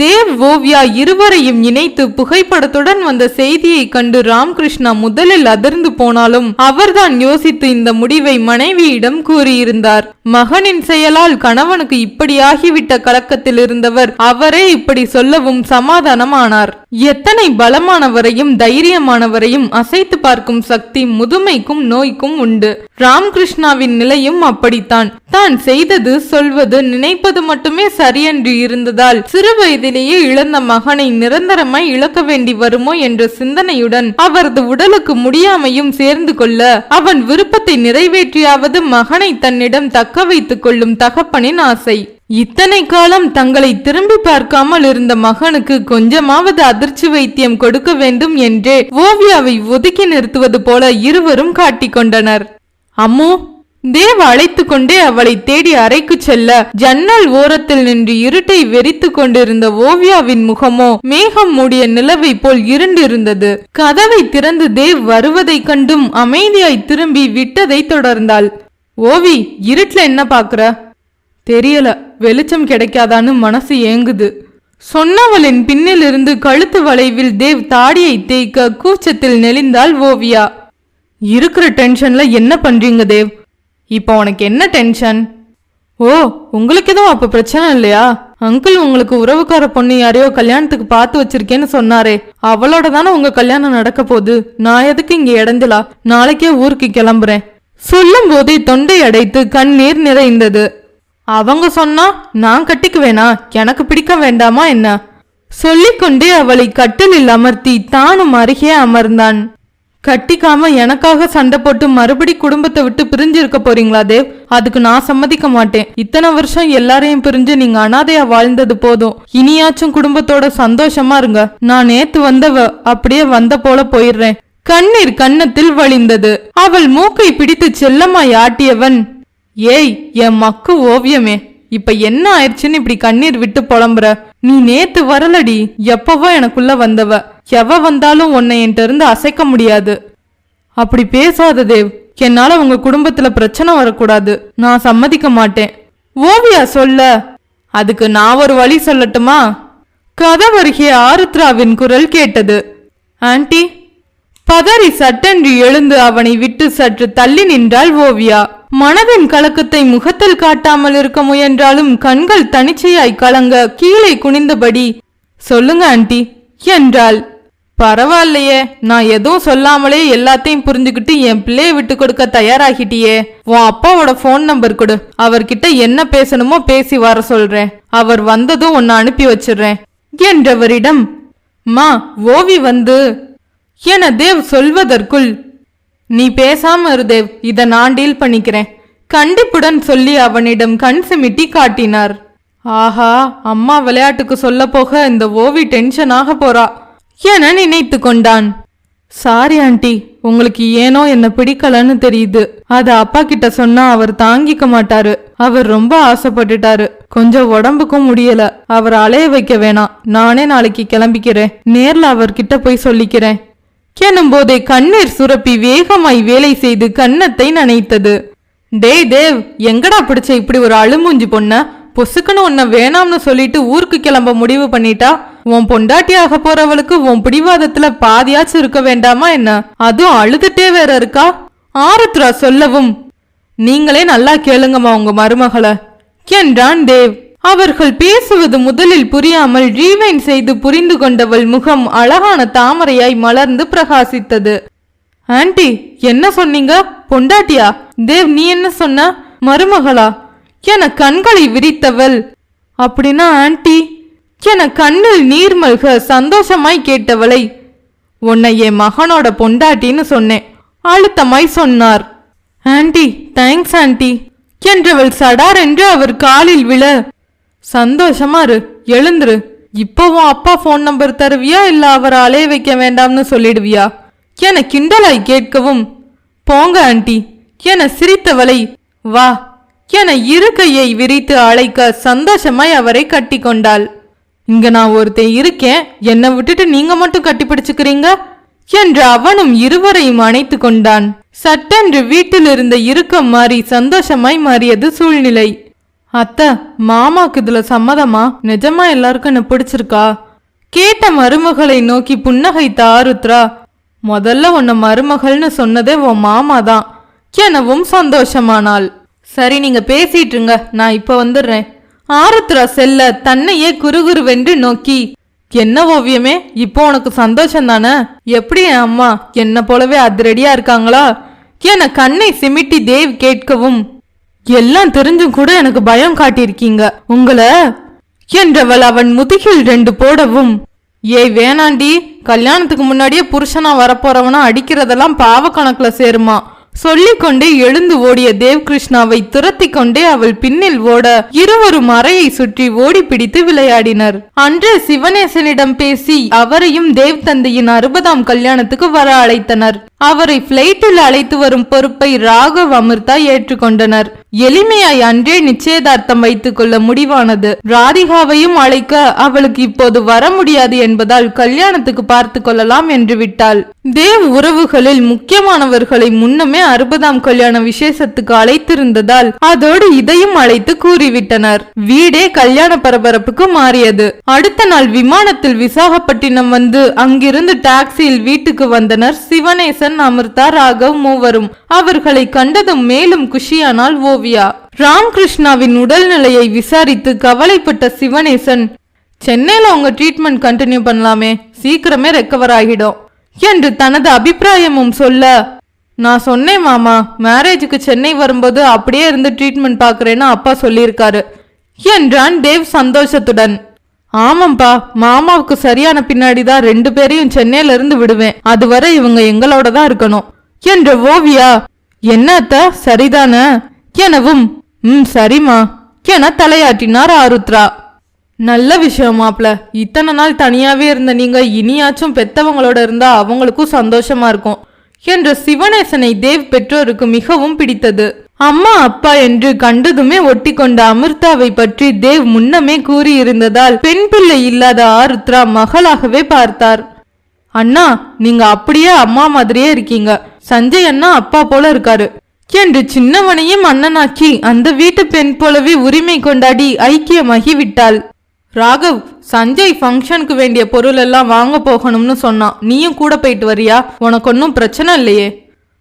தேவ் ஓவியா இருவரையும் இணைத்து புகைப்படத்துடன் வந்த செய்தியை கண்டு ராமகிருஷ்ணா முதலில் அதிர்ந்து போனாலும் அவர்தான் யோசித்து இந்த முடிவை மனைவியிடம் கூறியிருந்தார். மகனின் செயலால் கணவனுக்கு இப்படியாகிவிட்ட கலக்கத்தில் இருந்தவர் அவரே இப்படி சொல்லவும் சமாதானமானார். எத்தனை பலமானவரையும் தைரியமானவரையும் அசைத்து பார்க்கும் சக்தி முதுமைக்கும் நோய்க்கும் உண்டு. ராமகிருஷ்ணாவின் நிலையும் அப்படித்தான். தான் செய்தது சொல்வது நினைப்பது மட்டுமே சரியென்று இருந்ததால் சிறு வயதிலேயே இழந்த மகனை நிரந்தரமாய் இழக்க வேண்டி வருமோ என்ற சிந்தனையுடன் அவரது உடலுக்கு முடியாமையும் சேர்ந்து கொள்ள அவன் விருப்பத்தை நிறைவேற்றியாவது மகனை தன்னிடம் தக்க வைத்துக் கொள்ளும் தகப்பனின் ஆசை. இத்தனை காலம் தங்களை திரும்பி பார்க்காமல் இருந்த மகனுக்கு கொஞ்சமாவது அதிர்ச்சி வைத்தியம் கொடுக்க வேண்டும் என்றே ஓவியாவை ஒதுக்கி நிறுத்துவது போல இருவரும் காட்டிக்கொண்டனர். அம்மு, தேவ் அழைத்து கொண்டே அவளை தேடி அறைக்கு செல்ல ஜன்னல் ஓரத்தில் நின்று இருட்டை வெறித்து கொண்டிருந்த ஓவியாவின் முகமோ மேகம் மூடிய நிலவை போல் இருண்டிருந்தது. கதவை திறந்து தேவ் வருவதை கண்டும் அமைதியாய் திரும்பி விட்டதை தொடர்ந்தாள். ஓவி, இருட்டுல என்ன பாக்குற? தெரியல, வெளிச்சம் கிடைக்காதான்னு மனசு ஏங்குது சொன்னவளின் பின்னிலிருந்து கழுத்து வளைவில் தேவ் தாடியை தேய்க்க கூச்சத்தில் நெளிந்தாள் ஓவியா. இருக்கிற டென்ஷன்ல என்ன பண்றீங்க தேவ்? இப்போ உனக்கு என்ன டென்ஷன்? ஓ, உங்களுக்கு எதுவும் அப்ப பிரச்சனை இல்லையா? அங்கிள் உங்களுக்கு உறவுக்கார பொண்ணு யாரையோ கல்யாணத்துக்கு பார்த்து வச்சிருக்கேன்னு சொன்னாரே, அவளோட தானே உங்க கல்யாணம் நடக்க போகுது. நான் எதுக்கு இங்க இடைஞ்சலா? நாளைக்கே ஊருக்கு கிளம்புறேன். சொல்லும் போதே தொண்டை அடைத்து கண்ணீர் நிறைந்தது. அவங்க சொன்னா நான் கட்டிக்குவேனா? எனக்கு பிடிக்க வேண்டாமா என்ன? சொல்லிக்கொண்டே அவளை கட்டிலில் அமர்த்தி தானும் அருகே அமர்ந்தான். கட்டிக்காம எனக்காக சண்டை போட்டு மறுபடி குடும்பத்தை விட்டு பிரிஞ்சு இருக்க போறீங்களா தேவ்? அதுக்கு நான் சம்மதிக்க மாட்டேன். இத்தனை வருஷம் எல்லாரையும் பிரிஞ்சு நீங்க அனாதையா வாழ்ந்தது போதும். இனியாச்சும் குடும்பத்தோட சந்தோஷமா இருங்க. நான் நேத்து வந்தவ அப்படியே வந்த போல போயிடுறேன். கண்ணீர் கன்னத்தில் வழிந்தது. அவள் மூக்கை பிடித்து செல்லமாய் ஆட்டியவன், ஏய் என் மக்கு ஓவியமே, இப்ப என்ன ஆயிடுச்சுன்னு இப்படி கண்ணீர் விட்டு புலம்புற? நீ நேத்து வரலடி, எப்பவோ எனக்குள்ள வந்தவ. எவ வந்தாலும் உன்னை என்கிட்ட இருந்து அசைக்க முடியாது. அப்படி பேசாத தேவ். என்னால உங்க குடும்பத்துல பிரச்சனை வரக்கூடாது. நான் சம்மதிக்க மாட்டேன். ஓவியா சொல்ல, அதுக்கு நான் ஒரு வழி சொல்லட்டுமா? கதவருகே ஆருத்ராவின் குரல் கேட்டது. ஆன்ட்டி. பதறி சட்டென்று எழுந்து அவனை விட்டு சற்று தள்ளி நின்றாள் ஓவியா. மனதின் கலக்கத்தை முகத்தில் காட்டாமல் இருக்க முயன்றாலும் கண்கள் தனிச்சையாய் கலங்க கீழே குனிந்தபடி, சொல்லுங்க ஆன்ட்டி என்றாள். பரவாயில்லையே, நான் எதுவும் சொல்லாமலே எல்லாத்தையும் புரிஞ்சுக்கிட்டு என் பிள்ளைய விட்டு கொடுக்க தயாராகிட்டியே. உன் அப்பாவோட போன் நம்பர் கொடு, அவர்கிட்ட என்ன பேசணுமோ பேசி வர சொல்றேன். அவர் வந்ததும் உன்னை அனுப்பி வச்சிடுறேன் என்றவரிடம், மா ஓவி வந்து என தேவ் சொல்வதற்குள், நீ பேசாம இரு தேவ், இத நான் டீல் பண்ணிக்கிறேன் கண்டிப்புடன் சொல்லி அவனிடம் கண் சிமிட்டி காட்டினார். ஆஹா, அம்மா விளையாட்டுக்கு சொல்ல போக இந்த ஓவி டென்ஷனாக போறா என நினைத்து கொண்டான். சாரி ஆண்டி, உங்களுக்கு ஏனோ என்ன பிடிக்கலன்னு தெரியுது. அத அப்பா கிட்ட சொன்னா அவர் தாங்கிக்க மாட்டாரு. அவர் ரொம்ப ஆசைப்பட்டுட்டாரு. கொஞ்சம் உடம்புக்கும் முடியல. அவர் அலைய வைக்க வேணாம். நானே நாளைக்கு கிளம்பிக்கிறேன். நேர்ல அவர்கிட்ட போய் சொல்லிக்கிறேன் எனும் போதே கண்ணீர் சுரப்பி வேகமாய் வேலை செய்து கன்னத்தை நனைத்தது. டேய் தேவ், எங்கடா பிடிச்ச இப்படி ஒரு அழுமூஞ்சி பொண்ண? பொசுக்குன்னு உன்னை வேணாம்னு சொல்லிட்டு ஊருக்கு கிளம்ப முடிவு பண்ணிட்டா? உன் பொண்டாட்டியாக போறவளுக்கு உன் பிடிவாதத்துல பாதியாச்சும் இருக்க வேண்டாமா என்ன? அதுவும் அழுதுட்டே வேற இருக்கா? ஆருத்ரா சொல்லவும், நீங்களே நல்லா கேளுங்கம்மா உங்க மருமகளை என்றான் தேவ். அவர்கள் பேசுவது முதலில் புரியாமல் ரீவைன் செய்து புரிந்து கொண்டவள் முகம் அழகான தாமரையாய் மலர்ந்து பிரகாசித்தது. ஆன்ட்டி, என்ன சொன்னீங்க? பொண்டாட்டியா? தேவ், நீ என்ன சொன்ன? மருமகளா என கண்களை விரித்தவள், அப்படின்னா ஆன்ட்டி என கண்ணில் நீர் மல்க சந்தோஷமாய் கேட்டவளை, உன்னை என் மகனோட பொண்டாட்டின்னு சொன்னேன் அழுத்தமாய் சொன்னார். ஆன்ட்டி, தேங்க்ஸ் ஆன்ட்டி என்றவள் சடார் என்று அவர் காலில் விழ, சந்தோஷமா இரு, எழுந்துரு. இப்பவும் அப்பா போன் நம்பர் தருவியா இல்ல அவரை அலைய வைக்க வேண்டாம்னு சொல்லிடுவியா என கிண்டலாய் கேட்கவும், போங்க ஆன்ட்டி என சிரித்தவளை, வா என இரு கையை விரித்து அழைக்க சந்தோஷமாய் அவரை கட்டி கொண்டாள். இங்க நான் ஒருத்தன் இருக்கேன், என்னை விட்டுட்டு நீங்க மட்டும் கட்டி பிடிச்சுக்கிறீங்க என்று அவனும் இருவரையும் அணைத்து கொண்டான். சட்டென்று வீட்டில் இருந்த இறுக்கம் மாறி சந்தோஷமாய் மாறியது சூழ்நிலை. அத்தை, மாமாக்கு இதுல சம்மதமா? நிஜமா எல்லாருக்கும் என்ன பிடிச்சிருக்கா கேட்ட மருமகளை நோக்கி புன்னகைத்த ஆருத்ரா, முதல்ல உன்னை மருமகள்னு சொன்னதே உன் மாமாதான் எனவும் சந்தோஷமானாள். சரி, நீங்க பேசிட்டு இருங்க, நான் இப்ப வந்துடுறேன். ஆருத்ரா செல்ல தன்னையே குறுகுறுவென்று நோக்கி, என்ன ஓவியமே, இப்போ உனக்கு சந்தோஷம் தானே? எப்படி என் அம்மா என்ன போலவே அதிரடியா இருக்காங்களா என கண்ணை சிமிட்டி தேவ் கேட்கவும், எல்லாம் தெரிஞ்சும் கூட எனக்கு பயம் காட்டியிருக்கீங்க உங்களை என்றவள் அவன் முதுகில் 2 போடவும், ஏய் வேணாண்டி, கல்யாணத்துக்கு முன்னாடியே புருஷனா வரப்போறவனா அடிக்கிறதெல்லாம் பாவ கணக்குல சேருமா சொல்லிக்கொண்டே எழுந்து ஓடிய தேவ்கிருஷ்ணாவை துரத்தி கொண்டே அவள் பின்னில் ஓட இருவரும் அறையை சுற்றி ஓடி பிடித்து விளையாடினர். அன்றே சிவனேசனிடம் பேசி அவரையும் தேவ் தந்தையின் 60ஆம் கல்யாணத்துக்கு வர அழைத்தனர். அவரை பிளைட்டில் அழைத்து வரும் பொறுப்பை ராகவ் அமிர்தா ஏற்றுக்கொண்டனர். எளிமையாய் அன்றே நிச்சயதார்த்தம் வைத்துக் கொள்ள முடிவானது. ராதிகாவையும் அழைக்க அவளுக்கு இப்போது வர முடியாது என்பதால் கல்யாணத்துக்கு பார்த்து கொள்ளலாம் என்று விட்டாள். தேவ் உறவுகளில் முக்கியமானவர்களை முன்னமே 60ஆம் கல்யாண விசேஷத்துக்கு அழைத்திருந்ததால் அதோடு இதையும் அழைத்து கூறிவிட்டனர். வீடே கல்யாண பரபரப்புக்கு மாறியது. அடுத்த நாள் விமானத்தில் விசாகப்பட்டினம் வந்து அங்கிருந்து டாக்ஸியில் வீட்டுக்கு வந்தனர் சிவனேசன், அமிர்தா, ராகவ் மூவரும். அவர்களை கண்டதும் மேலும் குஷியானால் ஓவியா. ராம்கிருஷ்ணாவின் உடல்நிலையை விசாரித்து கவலைப்பட்ட சிவனேசன், சென்னையில உங்க ட்ரீட்மெண்ட் கண்டினியூ பண்ணலாமே, சீக்கிரமே ரெக்கவர் ஆகிடும் என்று தனது அபிப்பிராயமும் சொல்ல, நான் சொன்னேன் மாமா, மேரேஜுக்கு சென்னை வரும்போது அப்படியே இருந்து ட்ரீட்மெண்ட் பாக்குறேன்னு அப்பா சொல்லியிருக்காரு என்றான் தேவ் சந்தோஷத்துடன். ஆமாம்பா, மாமாவுக்கு சரியான பின்னாடிதான் 2 பேரையும் சென்னையில இருந்து விடுவேன், அதுவரை இவங்க எங்களோட தான் இருக்கணும் என்ற ஓவியா, என்னத்த சரிதான எனவும் சரிமா என தலையாட்டினார் ஆருத்ரா. நல்ல விஷயம் மாப்ள, இத்தனை நாள் தனியாவே இருந்த நீங்க இனியாச்சும் பெத்தவங்களோட இருந்தா அவங்களுக்கும் சந்தோஷமா இருக்கும் என்ற சிவனேசனை தேவ் பெற்றோருக்கு மிகவும் பிடித்தது. அம்மா அப்பா என்று கண்டதுமே ஒட்டி கொண்ட அமிர்தாவை பற்றி தேவ் முன்னமே கூறியிருந்ததால் பெண் பிள்ளை இல்லாத ஆருத்ரா மகளாகவே பார்த்தார். அண்ணா, நீங்க அப்படியே அம்மா மாதிரியே இருக்கீங்க, சஞ்சய் அண்ணா அப்பா போல இருக்காரு என்று சின்னவனையும் அண்ணனாக்கி அந்த வீட்டு பெண் போலவே உரிமை கொண்டாடி ஐக்கியமாகி விட்டாள். ராகவ், சஞ்சய் ஃபங்க்ஷனுக்கு வேண்டிய பொருள் எல்லாம் வாங்க போகணும்னு சொன்னான், நீயும் கூட போயிட்டு வரியா? உனக்கு ஒன்னும் பிரச்சனை இல்லையே?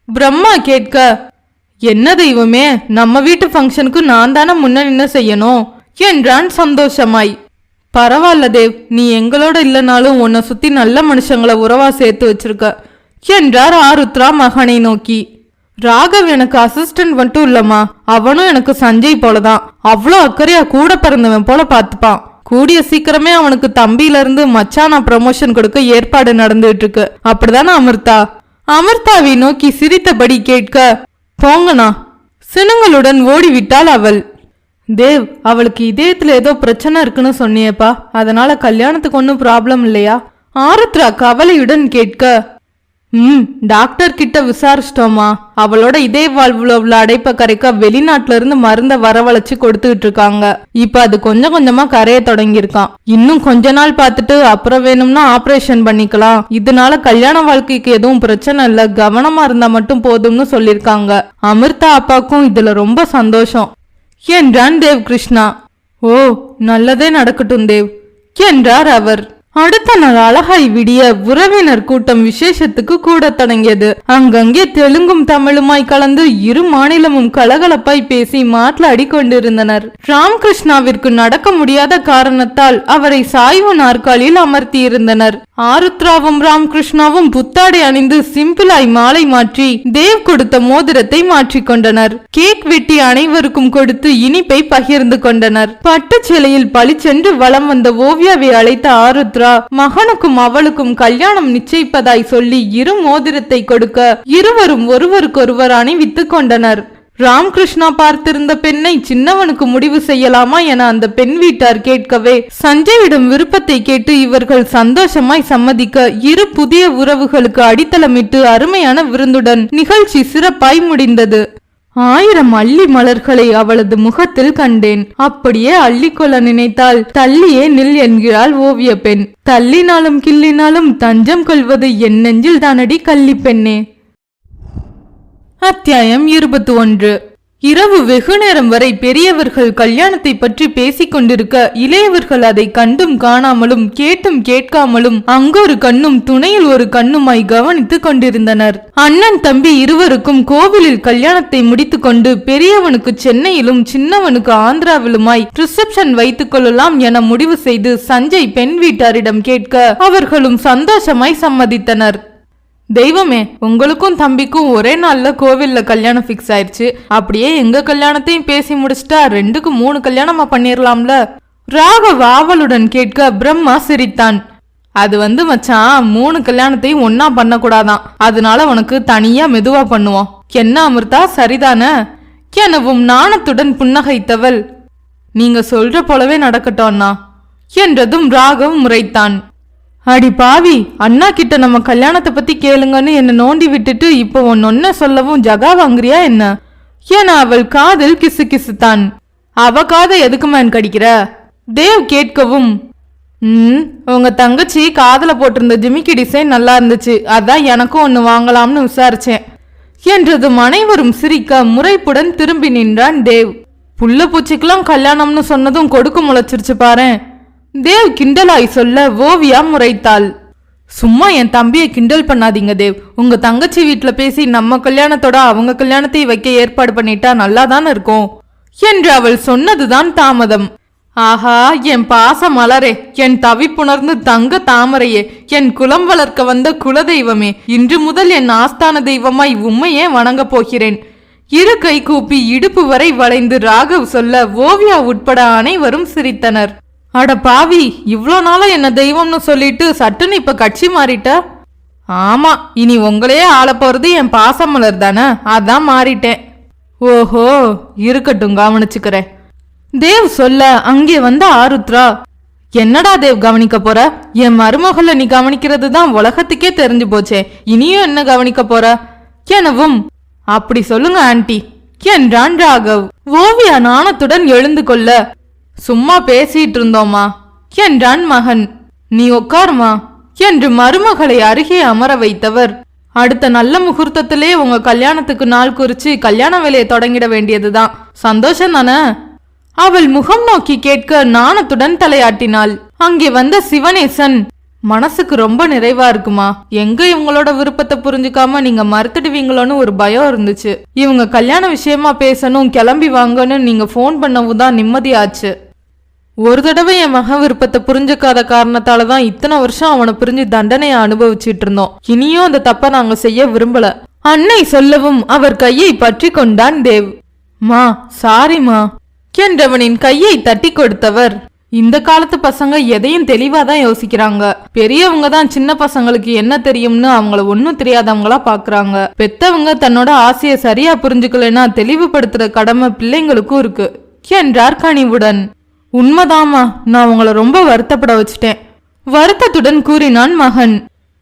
பிரம்மா கேட்க, என்ன தெய்வமே, நம்ம வீட்டு ஃபங்க்ஷனுக்கு நான் தானே முன்ன நின்று செய்யணும் என்றான் சந்தோஷமாய். பரவாயில்ல தேவ், நீ எங்களோட இல்லைனாலும் உன்னை சுத்தி நல்ல மனுஷங்களை உறவா சேர்த்து வச்சிருக்க என்றார் ஆருத்ரா மகனை நோக்கி. ராகவ் எனக்கு அசிஸ்டன்ட் மட்டும் இல்லம்மா, அவனும் எனக்கு சஞ்சய் போலதான், அவ்வளோ அக்கறையா கூட பிறந்தவன் போல பார்த்துப்பான். கூடிய சீக்கிரமே அவனுக்கு தம்பியில இருந்து மச்சானா ப்ரமோஷன் கொடுக்க ஏற்பாடு நடந்துட்டு இருக்கு, அப்படிதானே அமிர்தா? அமிர்தாவை நோக்கி சிரித்தபடி கேட்க, போங்கண்ணா சினுங்களுடன் ஓடிவிட்டாள் அவள். தேவ், அவளுக்கு இதயத்துல ஏதோ பிரச்சனை இருக்குன்னு சொன்னியப்பா, அதனால கல்யாணத்துக்கு ஒன்னும் ப்ராப்ளம் இல்லையா? ஆருத்ரா கவலையுடன் கேட்க, டாக்டர் கிட்ட விசாரிச்சிட்டோமா, அவளோட இதய வாழ்வுல உள்ள அடைப்பை கரைக்க வெளிநாட்டுல இருந்து மருந்த வரவழைச்சு கொடுத்துட்டு இருக்காங்க. இப்ப அது கொஞ்சம் கொஞ்சமா கரைய தொடங்கியிருக்கான். இன்னும் கொஞ்ச நாள் பார்த்துட்டு அப்புறம் வேணும்னா ஆபரேஷன் பண்ணிக்கலாம். இதனால கல்யாண வாழ்க்கைக்கு எதுவும் பிரச்சனை இல்ல, கவனமா இருந்தா மட்டும் போதும்னு சொல்லிருக்காங்க. அமிர்தா அப்பாக்கும் இதுல ரொம்ப சந்தோஷம் என்றான் தேவ் கிருஷ்ணா. ஓ, நல்லதே நடக்கட்டும் தேவ் என்றார் அவர். அடுத்த நாள் அழகாய் விடிய உறவினர் கூட்டம் விசேஷத்துக்கு கூட தொடங்கியது. அங்கங்கே தெலுங்கும் தமிழுமாய் கலந்து இரு மாநிலமும் கலகலப்பாய் பேசி மாట్లాடி கொண்டிருந்தனர். ராம்கிருஷ்ணாவிற்கு நடக்க முடியாத காரணத்தால் அவரை சாய்வு நாற்காலியில் அமர்த்தி இருந்தனர். ஆருத்ராவும் ராம்கிருஷ்ணாவும் புத்தாடை அணிந்து சிம்பிளாய் மாலை மாற்றி தேவ் கொடுத்த மோதிரத்தை மாற்றிக்கொண்டனர். கேக் வெட்டி அனைவருக்கும் கொடுத்து இனிப்பை பகிர்ந்து கொண்டனர். பட்டுச்சேலையில் பளிச்சென்று வலம் வந்த ஓவியாவை அழைத்த ஆருத்ரா மகனுக்கும் அவளுக்கும் கல்யாணம் நிச்சயிப்பதாய் சொல்லி இரு மோதிரத்தை கொடுக்க இருவரும் ஒருவருக்கொருவர் அணிவித்துக் கொண்டனர். ராம்கிருஷ்ணா பார்த்திருந்த பெண்ணை சின்னவனுக்கு முடிவு செய்யலாமா என அந்த பெண் வீட்டார் கேட்கவே சஞ்சயிடம் விருப்பத்தை கேட்டு இவர்கள் சந்தோஷமாய் சம்மதிக்க இரு புதிய உறவுகளுக்கு அடித்தளமிட்டு அருமையான விருந்துடன் நிகழ்ச்சி சிறப்பாய் முடிந்தது. 1000 அள்ளி மலர்களை அவளது முகத்தில் கண்டேன். அப்படியே அள்ளிக்கொள்ள நினைத்தால் தள்ளியே நில் என்கிறாள் ஓவிய பெண். தள்ளினாலும் கிள்ளினாலும் தஞ்சம் கொள்வது என் நெஞ்சில் தானடி கள்ளி பெண்ணே. அத்தியாயம் 21. இரவு வெகு நேரம் வரை பெரியவர்கள் கல்யாணத்தை பற்றி பேசிக் கொண்டிருக்க இளையவர்கள் அதை கண்டும் காணாமலும் கேட்டும் கேட்காமலும் அங்கொரு கண்ணும் துணையில் ஒரு கண்ணுமாய் கவனித்துக் கொண்டிருந்தனர். அண்ணன் தம்பி இருவருக்கும் கோவிலில் கல்யாணத்தை முடித்துக் கொண்டு பெரியவனுக்கு சென்னையிலும் சின்னவனுக்கு ஆந்திராவிலுமாய் ரிசப்ஷன் வைத்துக் கொள்ளலாம் என முடிவு செய்து சஞ்சய் பெண் வீட்டாரிடம் கேட்க அவர்களும் சந்தோஷமாய் சம்மதித்தனர். தெய்வமே, உங்களுக்கும் தம்பிக்கும் ஒரே நாள்ல கோவில்ல கல்யாணம் பிக்ஸ் ஆயிடுச்சு. அப்படியே எங்க கல்யாணத்தையும் பேசி முடிச்சிட்டா 2க்கு 3 கல்யாணமா பண்ணிரலாம்ல? ராகவ் ஆவலுடன் கேட்க பிரம்மா சிரித்தான். அது மச்சான், 3 கல்யாணத்தையும் ஒன்னா பண்ணக்கூடாதான். அதனால உனக்கு தனியா மெதுவா பண்ணுவோம். என்ன அமிர்தா, சரிதானே எனவும் நாணத்துடன் புன்னகைத்தவள், நீங்க சொல்ற போலவே நடக்கட்டோம்னா என்றதும் ராகவ் முறைத்தான். அடி பாவி, அண்ணா கிட்ட நம்ம கல்யாணத்தை பத்தி கேளுங்கன்னு என்ன நோண்டி விட்டுட்டு இப்போ ஒன்னொன்ன சொல்லவும் ஜகா வாங்குறியா என்ன என அவள் காதில் கிசு கிசுத்தான். அவ காதை எதுக்கு மேன் கடிக்கிற? தேவ் கேட்கவும், உங்க தங்கச்சி காதல போட்டிருந்த ஜிமிக்கி டிசைன் நல்லா இருந்துச்சு, அதான் எனக்கும் ஒன்னு வாங்கலாம்னு விசாரிச்சேன் என்றதும் அனைவரும் சிரிக்க முறைப்புடன் திரும்பி நின்றான் தேவ். புள்ள பூச்சிக்கெல்லாம் கல்யாணம்னு சொன்னதும் கொடுக்கு முளைச்சிருச்சு பாரு. தேவ் கிண்டலாய் சொல்ல ஓவியா முறைத்தாள். சும்மா என் தம்பியை கிண்டல் பண்ணாதீங்க தேவ். உங்க தங்கச்சி வீட்டுல பேசி நம்ம கல்யாணத்தோட அவங்க கல்யாணத்தை வைக்க ஏற்பாடு பண்ணிட்டா நல்லாதானே இருக்கும் என்று அவள் சொன்னதுதான் தாமதம். ஆஹா, என் பாச மலரே, என் தவிப்புணர்ந்து தங்க தாமரையே, என் குலம் வளர்க்க வந்த குலதெய்வமே, இன்று முதல் என் ஆஸ்தான தெய்வமாய் உம்மையே வணங்க போகிறேன். இரு கை கூப்பி இடுப்பு வரை வளைந்து ராகவ் சொல்ல ஓவியா உட்பட அனைவரும் சிரித்தனர். அட பாவி, இவ்வளோ நாளா என்ன தெய்வம்னு சொல்லிட்டு சட்டுன்னு இப்ப கட்சி மாறிட்ட? ஆமா, இனி உங்களையே ஆள போறது என் பாசமலர் தானே, அதான் மாறிட்டேன். ஓஹோ, இருக்கட்டும், கவனிச்சுக்கிறேன் தேவ் சொல்ல அங்கே வந்த ஆருத்ரா, என்னடா தேவ் கவனிக்க போற? என் மருமகளை நீ கவனிக்கிறது தான் உலகத்துக்கே தெரிஞ்சு போச்சே, இனியும் என்ன கவனிக்க போற எனவும், அப்படி சொல்லுங்க ஆன்டி என்றான் ராகவ். ஓவியா நாணத்துடன் எழுந்து கொள்ள, சும்மா பேசிட்டு இருந்தோமா என்றான் மகன். நீ உட்காருமா என்று மருமகளை அருகே அமர வைத்தவர், அடுத்த நல்ல முகூர்த்தத்திலே உங்க கல்யாணத்துக்கு நாள் குறிச்சு கல்யாண வேலையை தொடங்கிட வேண்டியதுதான். சந்தோஷம் தானே? அவள் முகம் நோக்கி கேட்க நாணத்துடன் தலையாட்டினாள். அங்கே வந்த சிவனேசன், மனசுக்கு ரொம்ப நிறைவா இருக்குமா, எங்க இவங்களோட விருப்பத்தை புரிஞ்சுக்காம நீங்க மறுத்துடுவீங்களோன்னு ஒரு பயம் இருந்துச்சு. இவங்க கல்யாண விஷயமா பேசணும், கிளம்பி வாங்கன்னு நீங்க போன் பண்ணவும் தான் நிம்மதியாச்சு. ஒரு தடவை என் மகன் விருப்பத்தை புரிஞ்சுக்காத காரணத்தாலதான் இத்தனை வருஷம் அவனை புரிஞ்சு தண்டனையை அனுபவிச்சுட்டு இருந்தோம். இனியும் அந்த தப்ப நாங்க செய்ய விரும்பல அன்னை சொல்லவும் அவர் கையை பற்றி கொண்டான் தேவ். மா, சாரிமா என்றவனின் கையை தட்டி கொடுத்தவர், இந்த காலத்து பசங்க எதையும் தெளிவாதான் யோசிக்கிறாங்க. பெரியவங்க தான் சின்ன பசங்களுக்கு என்ன தெரியும்னு அவங்கள ஒன்னும் தெரியாதவங்களா பாக்குறாங்க. பெத்தவங்க தன்னோட ஆசையை சரியா புரிஞ்சுக்கலன்னா தெளிவுபடுத்துற கடமை பிள்ளைங்களுக்கும் இருக்கு என்றார் கனிவுடன். உண்மைதாமா, நான் உங்களை ரொம்ப வருத்தப்பட வச்சுட்டேன் வருத்தத்துடன் கூறினான் மகன்.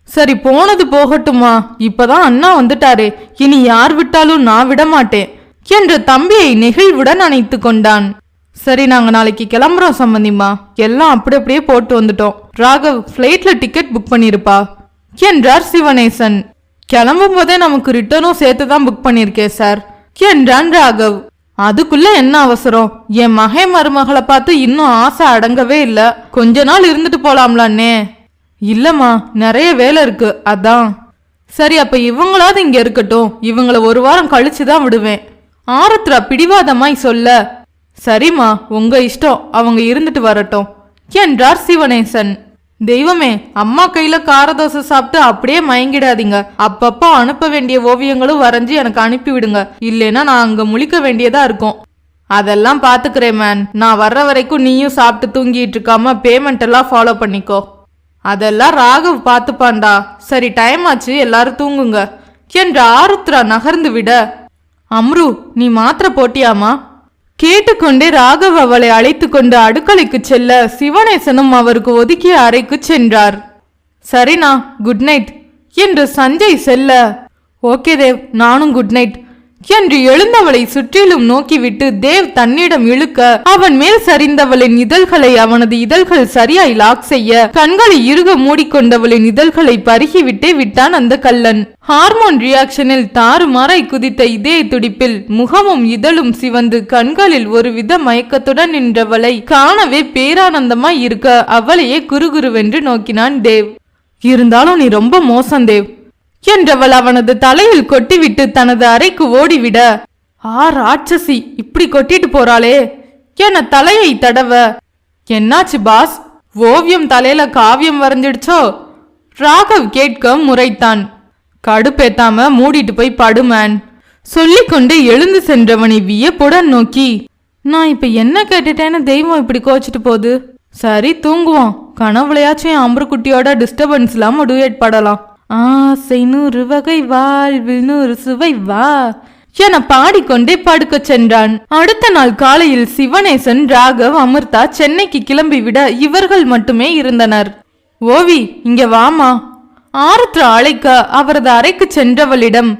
சரி, போனது போகட்டுமா, இப்பதான் அண்ணா வந்துட்டாரே, இனி யார் விட்டாலும் நான் விட மாட்டேன் என்று தம்பியை நெகிழ்வுடன் அணைத்து கொண்டான். சரி, நாங்க நாளைக்கு கிளம்புறோம் சம்பந்திமா, எல்லாம் அப்படியே போட்டு வந்துட்டோம். ராகவ், பிளைட்ல டிக்கெட் புக் பண்ணிருப்பா என்றார் சிவனேசன். கிளம்பும் போதே நமக்கு ரிட்டர்னும் சேர்த்துதான் புக் பண்ணிருக்கேன் சார் என்றான் ராகவ். அதுக்குள்ள என்ன அவசரம்? என் மகன் மருமகளை பார்த்து இன்னும் ஆசை அடங்கவே இல்ல. கொஞ்ச நாள் இருந்துட்டு போலாம்லான்னே. இல்லம்மா, நிறைய வேலை இருக்கு, அதான். சரி, அப்ப இவங்களாவது இங்க இருக்கட்டும், இவங்கள ஒரு வாரம் கழிச்சுதான் விடுவேன் ஆருத்ரா பிடிவாதமாய் சொல்ல, சரிம்மா, உங்க இஷ்டம், அவங்க இருந்துட்டு வரட்டும் என்றார் சிவனேசன். தெய்வமே, அம்மா கையில காரதோசை சாப்பிட்டு அப்படியே மயங்கிடாதீங்க. அப்பப்போ அனுப்ப வேண்டிய ஓவியங்களும் வரைஞ்சி எனக்கு அனுப்பி விடுங்க, இல்லைன்னா நான் அங்க முழிக்க வேண்டியதா இருக்கும். அதெல்லாம் பாத்துக்கிறேன் மேன், நான் வர்ற வரைக்கும் நீயும் சாப்பிட்டு தூங்கிட்டு இருக்காம பேமெண்ட் எல்லாம் ஃபாலோ பண்ணிக்கோ. அதெல்லாம் ராகவ் பாத்துப்பான்டா. சரி, டைம் ஆச்சு, எல்லாரும் தூங்குங்க என்று ஆருத்ரா நகர்ந்து விட, அம்ரு, நீ மாத்திரை போட்டியாமா கேட்டுக்கொண்டே ராகவ் அவளை அழைத்து கொண்டு அடுக்கலைக்கு செல்ல சிவனேசனும் அவருக்கு ஒதுக்கிய அறைக்கு சென்றார். சரிண்ணா, குட் நைட் என்று சஞ்சய் செல்ல, ஓகே தேவ், நானும் குட் நைட் என்று எழுந்தவளை சுற்றிலும் நோக்கிவிட்டு தேவ் தன்னிடம் இழுக்க அவன் மேல் சரிந்தவளின் இதழ்களை அவனது இதழ்கள் சரியாய் லாக் செய்ய கண்களை இறுக மூடிக்கொண்டவளின் இதழ்களை பருகிவிட்டே விட்டான் அந்த கள்ளன். ஹார்மோன் ரியாக்ஷனில் தாறுமாறாய் குதித்த இதய துடிப்பில் முகமும் இதழும் சிவந்து கண்களில் ஒருவித மயக்கத்துடன் நின்றவளை காணவே பேரானந்தமாய் இருக்க அவளையே குறுகுருவென்று நோக்கினான் தேவ். இருந்தாலும் நீ ரொம்ப மோசம் தேவ் என்றவள் அவனது தலையில் கொட்டிவிட்டு தனது அறைக்கு ஓடிவிட, ராட்சசி இப்படி கொட்டிட்டு போறாளே என தலையை தடவ, என்னாச்சு பாஸ், ஓவியம் தலையில காவியம் வரைஞ்சிடுச்சோ? ராகவ் கேட்க முறைத்தான். கடுப்பேத்தாம மூடிட்டு போய் படுமேன் சொல்லிக்கொண்டே எழுந்து சென்றவனை வியப்புடன் நோக்கி, நான் இப்ப என்ன கேட்டுட்டேன்னு தெய்வம் இப்படி கோச்சிட்டு போகுது. சரி தூங்குவோம், கனவுலையாச்சும் என் அம்புக்குட்டியோட டிஸ்டர்பன்ஸ் இல்லாம டூயட் பாடலாம். ஆசை 100 வகை வாழ்வில் 100 சுவை வா என பாடிக்கொண்டே படுக்க சென்றான். அடுத்த நாள் காலையில் சிவனேசன், ராகவ், அமிர்தா சென்னைக்கு கிளம்பிவிட இவர்கள் மட்டுமே இருந்தனர். ஓவி இங்க வாமா. ஆருத்ரா அழைக்க அவரது அறைக்கு சென்றவளிடம்,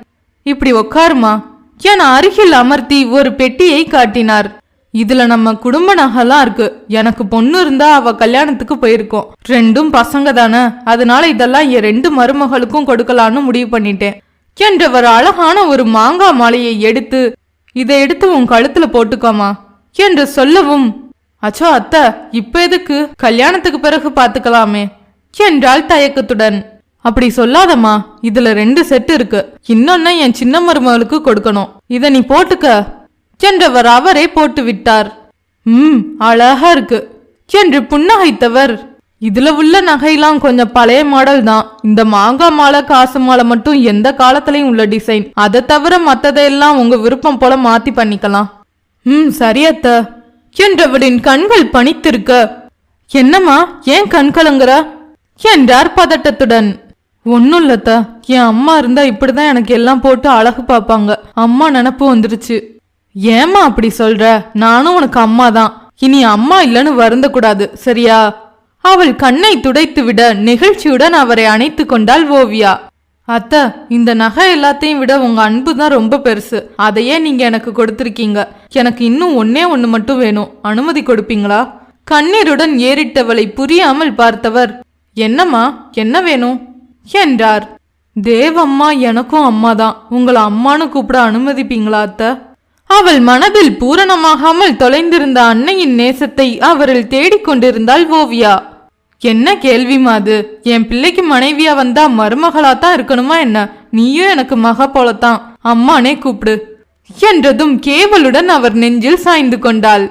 இப்படி உக்காருமா என அருகில் அமர்த்தி ஒரு பெட்டியை காட்டினார். இதுல நம்ம குடும்ப நகைலாம் இருக்கு. எனக்கு பொண்ணு இருந்தா அவ கல்யாணத்துக்கு போயிருக்கோம். 2 பசங்க தானே, அதனால இதெல்லாம் என் 2 மருமகளுக்கும் கொடுக்கலான்னு முடிவு பண்ணிட்டேன் என்றவர் அழகான ஒரு மாங்காய் மாலையை எடுத்து, இதை எடுத்து உன் கழுத்துல போட்டுக்கோமா என்று சொல்லவும், அச்சோ அத்தை இப்ப எதுக்கு, கல்யாணத்துக்கு பிறகு பாத்துக்கலாமே என்றாள் தயக்கத்துடன். அப்படி சொல்லாதம்மா, இதுல 2 செட்டு இருக்கு. இன்னொன்னு என் சின்ன மருமகளுக்கு கொடுக்கணும். இத நீ போட்டுக்க என்றவர் அவரே போட்டு விட்டார். அழகா இருக்கு என்று புன்னகைத்தவர், இதுல உள்ள நகையெல்லாம் கொஞ்சம் பழைய மாடல் தான். இந்த மாங்காய் மாலை காசு மாலை மட்டும் எந்த காலத்திலையும் உள்ள டிசைன். அதை தவிர மத்ததையெல்லாம் உங்க விருப்பம் போல மாத்தி பண்ணிக்கலாம். சரியத்த என்றவளின் கண்கள் பணித்திருக்க, என்னம்மா ஏன் கண் கலங்குற என்றார் பதட்டத்துடன். ஒன்னும் இல்லத்த, என் அம்மா இருந்தா இப்படிதான் எனக்கு எல்லாம் போட்டு அழகு பார்ப்பாங்க. அம்மா நினப்பு வந்துருச்சு. ஏமா அப்படி சொல்ற, நானும் உனக்கு அம்மா தான். இனி அம்மா இல்லன்னு வருந்த கூடாது சரியா? அவள் கண்ணை துடைத்து விட நெகிழ்ச்சியுடன் அவரை அணைத்து கொண்டாள் ஓவியா. அத்த, இந்த நகை எல்லாத்தையும் விட உங்க அன்பு தான் ரொம்ப பெருசு. அதையே நீங்க எனக்கு கொடுத்திருக்கீங்க. எனக்கு இன்னும் ஒண்ணு மட்டும் வேணும். அனுமதி கொடுப்பீங்களா? கண்ணீருடன் ஏறிட்டவளை புரியாமல் பார்த்தவர், என்னம்மா என்ன வேணும் என்றார். தேவம்மா எனக்கும் அம்மா தான். உங்களை அம்மானு கூப்பிட அனுமதிப்பீங்களா அத்த? அவள் மனதில் பூரணமாகாமல் தொலைந்திருந்த அன்னையின் நேசத்தை அவரில் தேடிக்கொண்டிருந்தாள் ஓவியா. என்ன கேள்விமா அது? என் பிள்ளைக்கு மனைவியா வந்தா மருமகளாத்தான் இருக்கணுமா என்ன? நீயும் எனக்கு மக போலத்தான், அம்மானே கூப்பிடு என்றதும் கேவலுடன் அவர் நெஞ்சில் சாய்ந்து கொண்டாள்.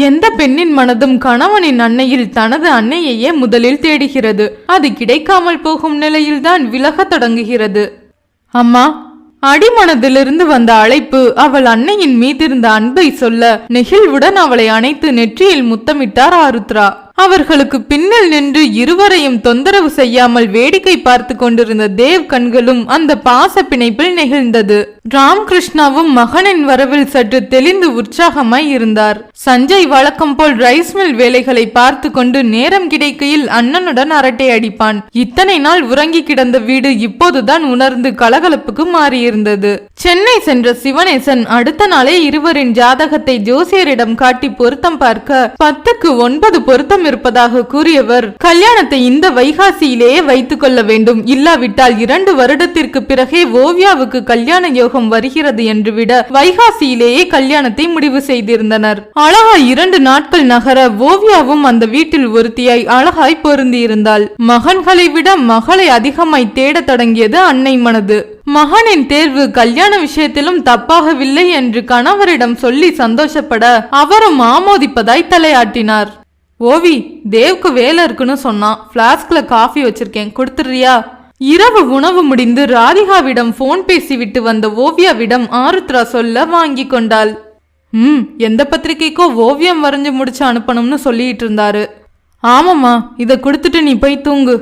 எந்த பெண்ணின் மனதும் கணவனின் அன்னையில் தனது அன்னையையே முதலில் தேடுகிறது. அது கிடைக்காமல் போகும் நிலையில்தான் விலகத் தொடங்குகிறது. அம்மா. அடிமனதிலிருந்து வந்த அழைப்பு அவள் அன்னையின் மீதிருந்த அன்பை சொல்ல நெகிழ்வுடன் அவளை அணைத்து நெற்றியில் முத்தமிட்டார் ஆருத்ரா. அவர்களுக்கு பின்னில் நின்று இருவரையும் தொந்தரவு செய்யாமல் வேடிக்கை பார்த்து கொண்டிருந்த தேவ் கண்களும் அந்த பாச பிணைப்பில் நெகிழ்ந்தது. ராம்கிருஷ்ணாவும் மகனின் வரவில் சற்று தெளிந்து உற்சாகமாய் இருந்தார். சஞ்சய் வழக்கம் போல் ரைஸ் மில் வேலைகளை பார்த்து கொண்டு நேரம் கிடைக்கையில் அண்ணனுடன் அரட்டை அடிப்பான். இத்தனை நாள் உறங்கி கிடந்த வீடு இப்போதுதான் உணர்ந்து கலகலப்புக்கு மாறியிருந்தது. சென்னை சென்ற சிவனேசன் அடுத்த நாளே இருவரின் ஜாதகத்தை ஜோசியரிடம் காட்டி பொருத்தம் பார்க்க 10க்கு 9 பொருத்தம் இருப்பதாக கூறியவர், கல்யாணத்தை இந்த வைகாசியிலேயே வைத்துக் கொள்ள வேண்டும், இல்லாவிட்டால் 2 வருடத்திற்கு பிறகே ஓவியாவுக்கு கல்யாண யோகம் வருகிறது என்று விட வைகாசியிலேயே கல்யாணத்தை முடிவு செய்திருந்தனர். அழகாய் 2 நாட்கள் நகர ஓவியாவும் அந்த வீட்டில் ஒருத்தியாய் அழகாய் பொருந்தியிருந்தாள். மகன்களை விட மகளை அதிகமாய் தேடத் தொடங்கியது அன்னை மனது. மகனின் தேர்வு கல்யாண விஷயத்திலும் தப்பாகவில்லை என்று கணவரிடம் சொல்லி சந்தோஷப்பட அவரும் ஆமோதிப்பதாய் தலையாட்டினார். ஓவி, தேவ்க்கு வேலை இருக்குன்னு சொன்னான். பிளாஸ்க்ல காஃபி வச்சிருக்கேன், கொடுத்துறியா? இரவு உணவு முடிந்து ராதிகாவிடம் போன் பேசிவிட்டு வந்த ஓவியாவிடம் ஆருத்ரா சொல்ல வாங்கி கொண்டாள். எந்த பத்திரிகைக்கோ ஓவியம் வரைஞ்சு முடிச்சு அனுப்பணும்னு சொல்லிட்டு இருந்தாரு. ஆமாம்மா, இதை கொடுத்துட்டு நீ போய் தூங்கு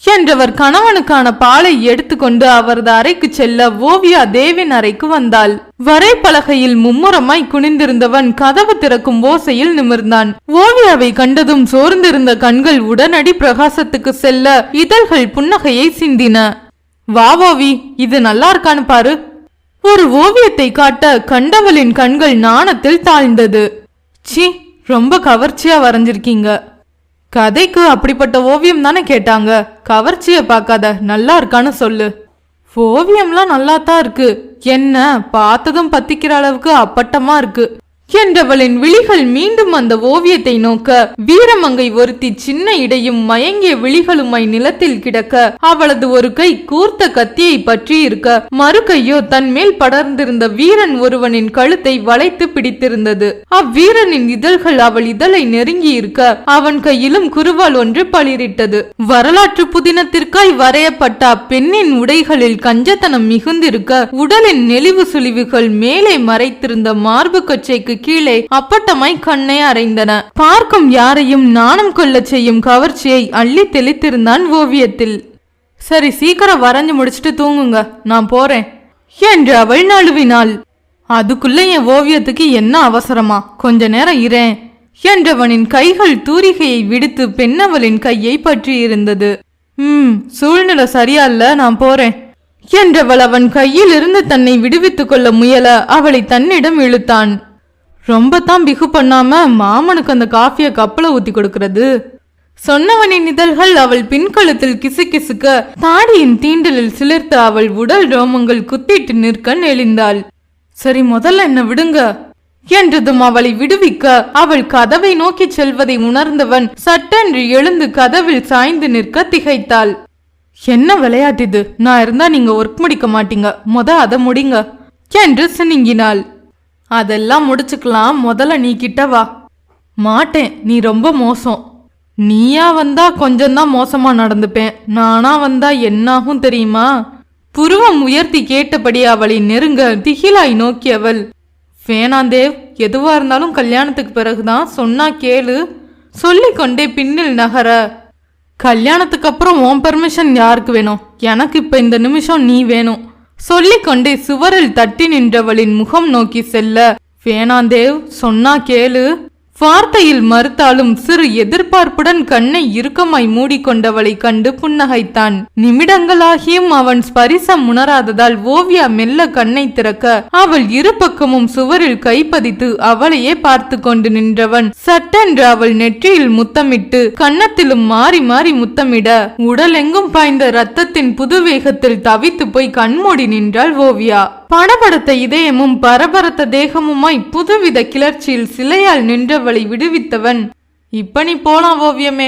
என்றவர் கணவனுக்கான பாலை எடுத்துக்கொண்டு அவரது அறைக்கு செல்ல ஓவியா தேவின் அறைக்கு வந்தாள். வரைபலகையில் மும்முரமாய் குனிந்திருந்தவன் கதவு திறக்கும் ஓசையில் நிமிர்ந்தான். ஓவியாவை கண்டதும் சோர்ந்திருந்த கண்கள் உடனடி பிரகாசத்துக்கு செல்ல இதழ்கள் புன்னகையை சிந்தின. வா ஓவி, இது நல்லா இருக்கான்னு பாரு ஒரு ஓவியத்தை காட்ட கண்டவளின் கண்கள் நாணத்தில் தாழ்ந்தது. சி, ரொம்ப கவர்ச்சியா வரைஞ்சிருக்கீங்க. கதைக்கு அப்படிப்பட்ட ஓவியம் தானே கேட்டாங்க. கவர்ச்சிய பார்க்காத, நல்லா இருக்கான்னு சொல்லு. ஓவியம்லாம் நல்லாத்தான் இருக்கு. என்ன பார்த்ததும் பத்திக்கிற அளவுக்கு அப்பட்டமா இருக்கு என்றவளின் விழிகள் மீண்டும் அந்த ஓவியத்தை நோக்க வீரமங்கை ஒருத்தி சின்ன இடையும் மயங்கிய விழிகளுமாய் நிலத்தில் கிடக்க அவளது ஒரு கை கூர்த்த கத்தியை பற்றி இருக்க, மறு கையோ தன் மேல் படர்ந்திருந்த வீரன் ஒருவனின் கழுத்தை வளைத்து பிடித்திருந்தது. அவ்வீரனின் இதழ்கள் அவள் இதழை நெருங்கி இருக்க அவன் கையிலும் குறுவால் ஒன்று பளிரிட்டது. வரலாற்று புதினத்திற்காய் வரையப்பட்ட அப்பெண்ணின் உடைகளில் கஞ்சத்தனம் மிகுந்திருக்க உடலின் நெளிவு சுழிவுகள் மேலே மறைத்திருந்த மார்பு கச்சைக்கு கீழே அப்பட்டமாய் கண்ணை அறைந்தன. பார்க்கும் யாரையும் நாணம் கொள்ள செய்யும் கவர்ச்சியை அள்ளி தெளித்திருந்தான் ஓவியத்தில். சரி, சீக்கிரம் வரைஞ்சு முடிச்சுட்டு தூங்குங்க, நான் போறேன் என்று அவள் நழுவினாள். அதுக்குள்ள என் ஓவியத்துக்கு என்ன அவசரமா, கொஞ்ச நேரம் இரேன் என்றவனின் கைகள் தூரிகையை விடுத்து பெண்ணவளின் கையை பற்றி இருந்தது. சூழ்நிலை சரியா இல்ல, நான் போறேன் என்றவள் அவன் கையில் இருந்து தன்னை விடுவித்துக் கொள்ள முயல அவளை தன்னிடம் இழுத்தான். ரொம்ப தான் பிகு பண்ணாம மாமனுக்கு அந்த காஃபிய கப்பல ஊத்தி கொடுக்கிறது. சொன்னவனின் இதழ்கள் அவள் பின்கழுத்தில் கிசு கிசுக்க தாடியின் தீண்டலில் சிலிர்த்த அவள் உடல் ரோமங்கள் குத்திட்டு நிற்க நெளிந்தாள். சரி, முதல்ல என்ன விடுங்க என்றதும் அவளை விடுவிக்க அவள் கதவை நோக்கி செல்வதை உணர்ந்தவன் சட்டென்று எழுந்து கதவில் சாய்ந்து நிற்க திகைத்தாள். என்ன விளையாட்டிது? நான் இருந்தா நீங்க ஒர்க் முடிக்க மாட்டீங்க, அதை முடிங்க என்று சினுங்கினாள். அதெல்லாம் முடிச்சுக்கலாம், முதல்ல நீ கிட்ட வா. மாட்டேன், நீ ரொம்ப மோசம். நீயா வந்தா கொஞ்சம்தான் மோசமா நடந்துப்பேன், நானா வந்தா என்னாகும் தெரியுமா? புருவம் உயர்த்தி கேட்டபடி அவளை நெருங்க திகிலாய் நோக்கியவள். வேணாந்தேவ், எதுவா இருந்தாலும் கல்யாணத்துக்கு பிறகுதான், சொன்னா கேளு சொல்லிக்கொண்டே பின்னில் நகர. கல்யாணத்துக்கு அப்புறம் உன் பெர்மிஷன் யாருக்கு வேணும்? எனக்கு இப்ப இந்த நிமிஷம் நீ வேணும் சொல்லிக்கொண்டே சுவரில் தட்டி நின்றவளின் முகம் நோக்கி செல்ல, வேணாந்தேவ், சொன்னா கேளு. வார்த்தையில் மறுத்தாலும் சிறு எதிர்பார்ப்புடன் கண்ணை இறுக்கமாய் மூடிக்கொண்டவளை கண்டு புன்னகைத்தான். நிமிடங்களாகியும் அவன் ஸ்பரிசம் உணராததால் ஓவியா மெல்ல கண்ணை திறக்க அவள் இரு பக்கமும் சுவரில் கைப்பதித்து அவளையே பார்த்து கொண்டு நின்றவன் சட்டென்று அவள் நெற்றியில் முத்தமிட்டு கன்னத்திலும் மாறி மாறி முத்தமிட உடலெங்கும் பாய்ந்த ரத்தத்தின் புது வேகத்தில் தவித்து போய் கண்மூடி நின்றாள் ஓவியா. படபடத்த இதயமும் பரபரத்த தேகமுமாய் புதுவித கிளர்ச்சியில் சிலையால் நின்றவளை விடுவித்தவன், இப்ப நீ போலாம் ஓவியமே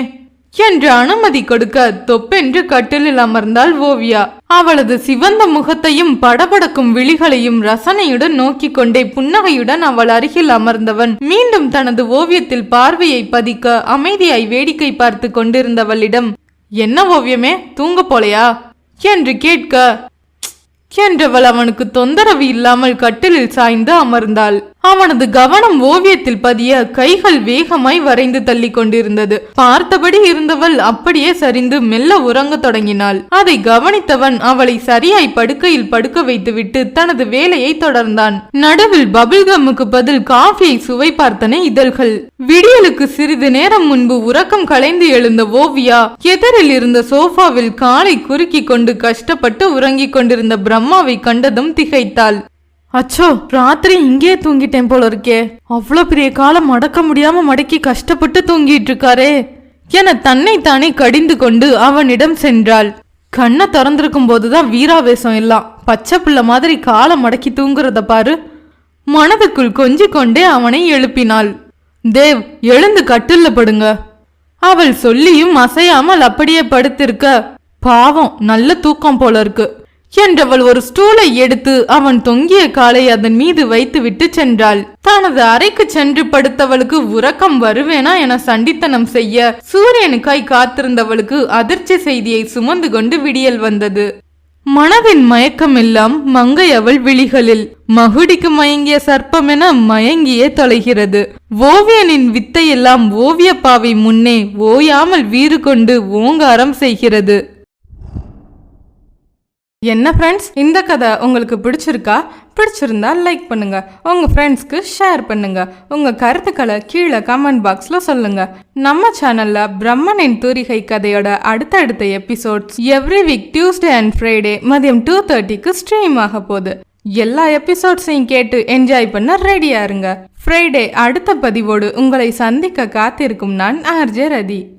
என்று அனுமதி கொடுக்க தொப்பென்று கட்டிலில் அமர்ந்தாள் ஓவியா. அவளது சிவந்த முகத்தையும் படபடக்கும் விழிகளையும் ரசனையுடன் நோக்கி கொண்டே புன்னகையுடன் அவள் அருகில் அமர்ந்தவன் மீண்டும் தனது ஓவியத்தில் பார்வையை பதிக்க அமைதியாய் வேடிக்கை பார்த்து கொண்டிருந்தவளிடம், என்ன ஓவியமே, தூங்க போலையா என்று கேட்க என்றவள் அவனுக்கு தொந்தரவு இல்லாமல் கட்டிலில் சாய்ந்து அமர்ந்தாள். அவனது கவனம் ஓவியத்தில் பதிய கைகள் வேகமாய் வரைந்து தள்ளி கொண்டிருந்தது. பார்த்தபடி இருந்தவள் அப்படியே சரிந்து மெல்ல உறங்க தொடங்கினாள். அதை கவனித்தவன் அவளை சரியாய் படுக்கையில் படுக்க வைத்துவிட்டு தனது வேலையை தொடர்ந்தான். நடுவில் பபிள்கம்முக்கு பதில் காஃபியை சுவை பார்த்தன இதழ்கள். விடியலுக்கு சிறிது நேரம் முன்பு உறக்கம் கலைந்து எழுந்த ஓவியா எதிரில் இருந்த சோஃபாவில் காலை குறுக்கி கொண்டு கஷ்டப்பட்டு உறங்கிக் கொண்டிருந்த பிரம்மாவை கண்டதும் திகைத்தாள். அச்சோ, ராத்திரி இங்கே தூங்கிட்டேன் போல இருக்கே, அவ்வளோ பெரிய காலம் மடக்க முடியாம மடக்கி கஷ்டப்பட்டு தூங்கிட்டு இருக்காரே என தன்னை தானே கடிந்து கொண்டு அவனிடம் சென்றாள். கண்ணை திறந்திருக்கும் போதுதான் வீராவேசம் எல்லாம், பச்சை பிள்ளை மாதிரி காலை மடக்கி தூங்குறத பாரு. மனதுக்குள் கொஞ்சிக் கொண்டே அவனை எழுப்பினாள். தேவ், எழுந்து கட்டில்ல படுங்க அவள் சொல்லியும் அசையாமல் அப்படியே படுத்திருக்க, பாவம் நல்ல தூக்கம் போல இருக்கு என்றவள் ஒரு ஸ்டூலை எடுத்து அவன் தொங்கிய காலை அதன் மீது வைத்து விட்டு சென்றாள். தனது அறைக்கு சென்று படுத்தவளுக்கு உறக்கம் வருவேனா என சண்டித்தனம் செய்ய சூரியனுக்காய் காத்திருந்தவளுக்கு அதிர்ச்சி செய்தியை சுமந்து கொண்டு விடியல் வந்தது. மனதின் மயக்கம் எல்லாம் மங்கை அவள் விழிகளில் மகுடிக்கு மயங்கிய சர்ப்பம் என மயங்கியே தொலைகிறது. ஓவியனின் வித்தையெல்லாம் ஓவியப்பாவை முன்னே ஓயாமல் வீறு கொண்டு ஓங்காரம் செய்கிறது. என்ன ஃப்ரெண்ட்ஸ், இந்த கதை உங்களுக்கு பிடிச்சிருக்கா? பிடிச்சிருந்தா லைக் பண்ணுங்க, உங்க ஃப்ரெண்ட்ஸ்க்கு ஷேர் பண்ணுங்க, உங்க கருத்துக்களை கீழே கமெண்ட் பாக்ஸ்ல சொல்லுங்க. நம்ம சேனல்ல பிரம்மனின் தூரிகை கதையோட அடுத்தடுத்த episodes every week Tuesday and Friday மதியம் 2:30க்கு ஸ்ட்ரீம் ஆக போகுது. எல்லா எபிசோட்ஸையும் கேட்டு என்ஜாய் பண்ண ரெடியா இருங்க. ஃப்ரைடே அடுத்த பதிவோடு உங்களை சந்திக்க காத்திருக்கும் நான் ஆர்ஜே ரதி.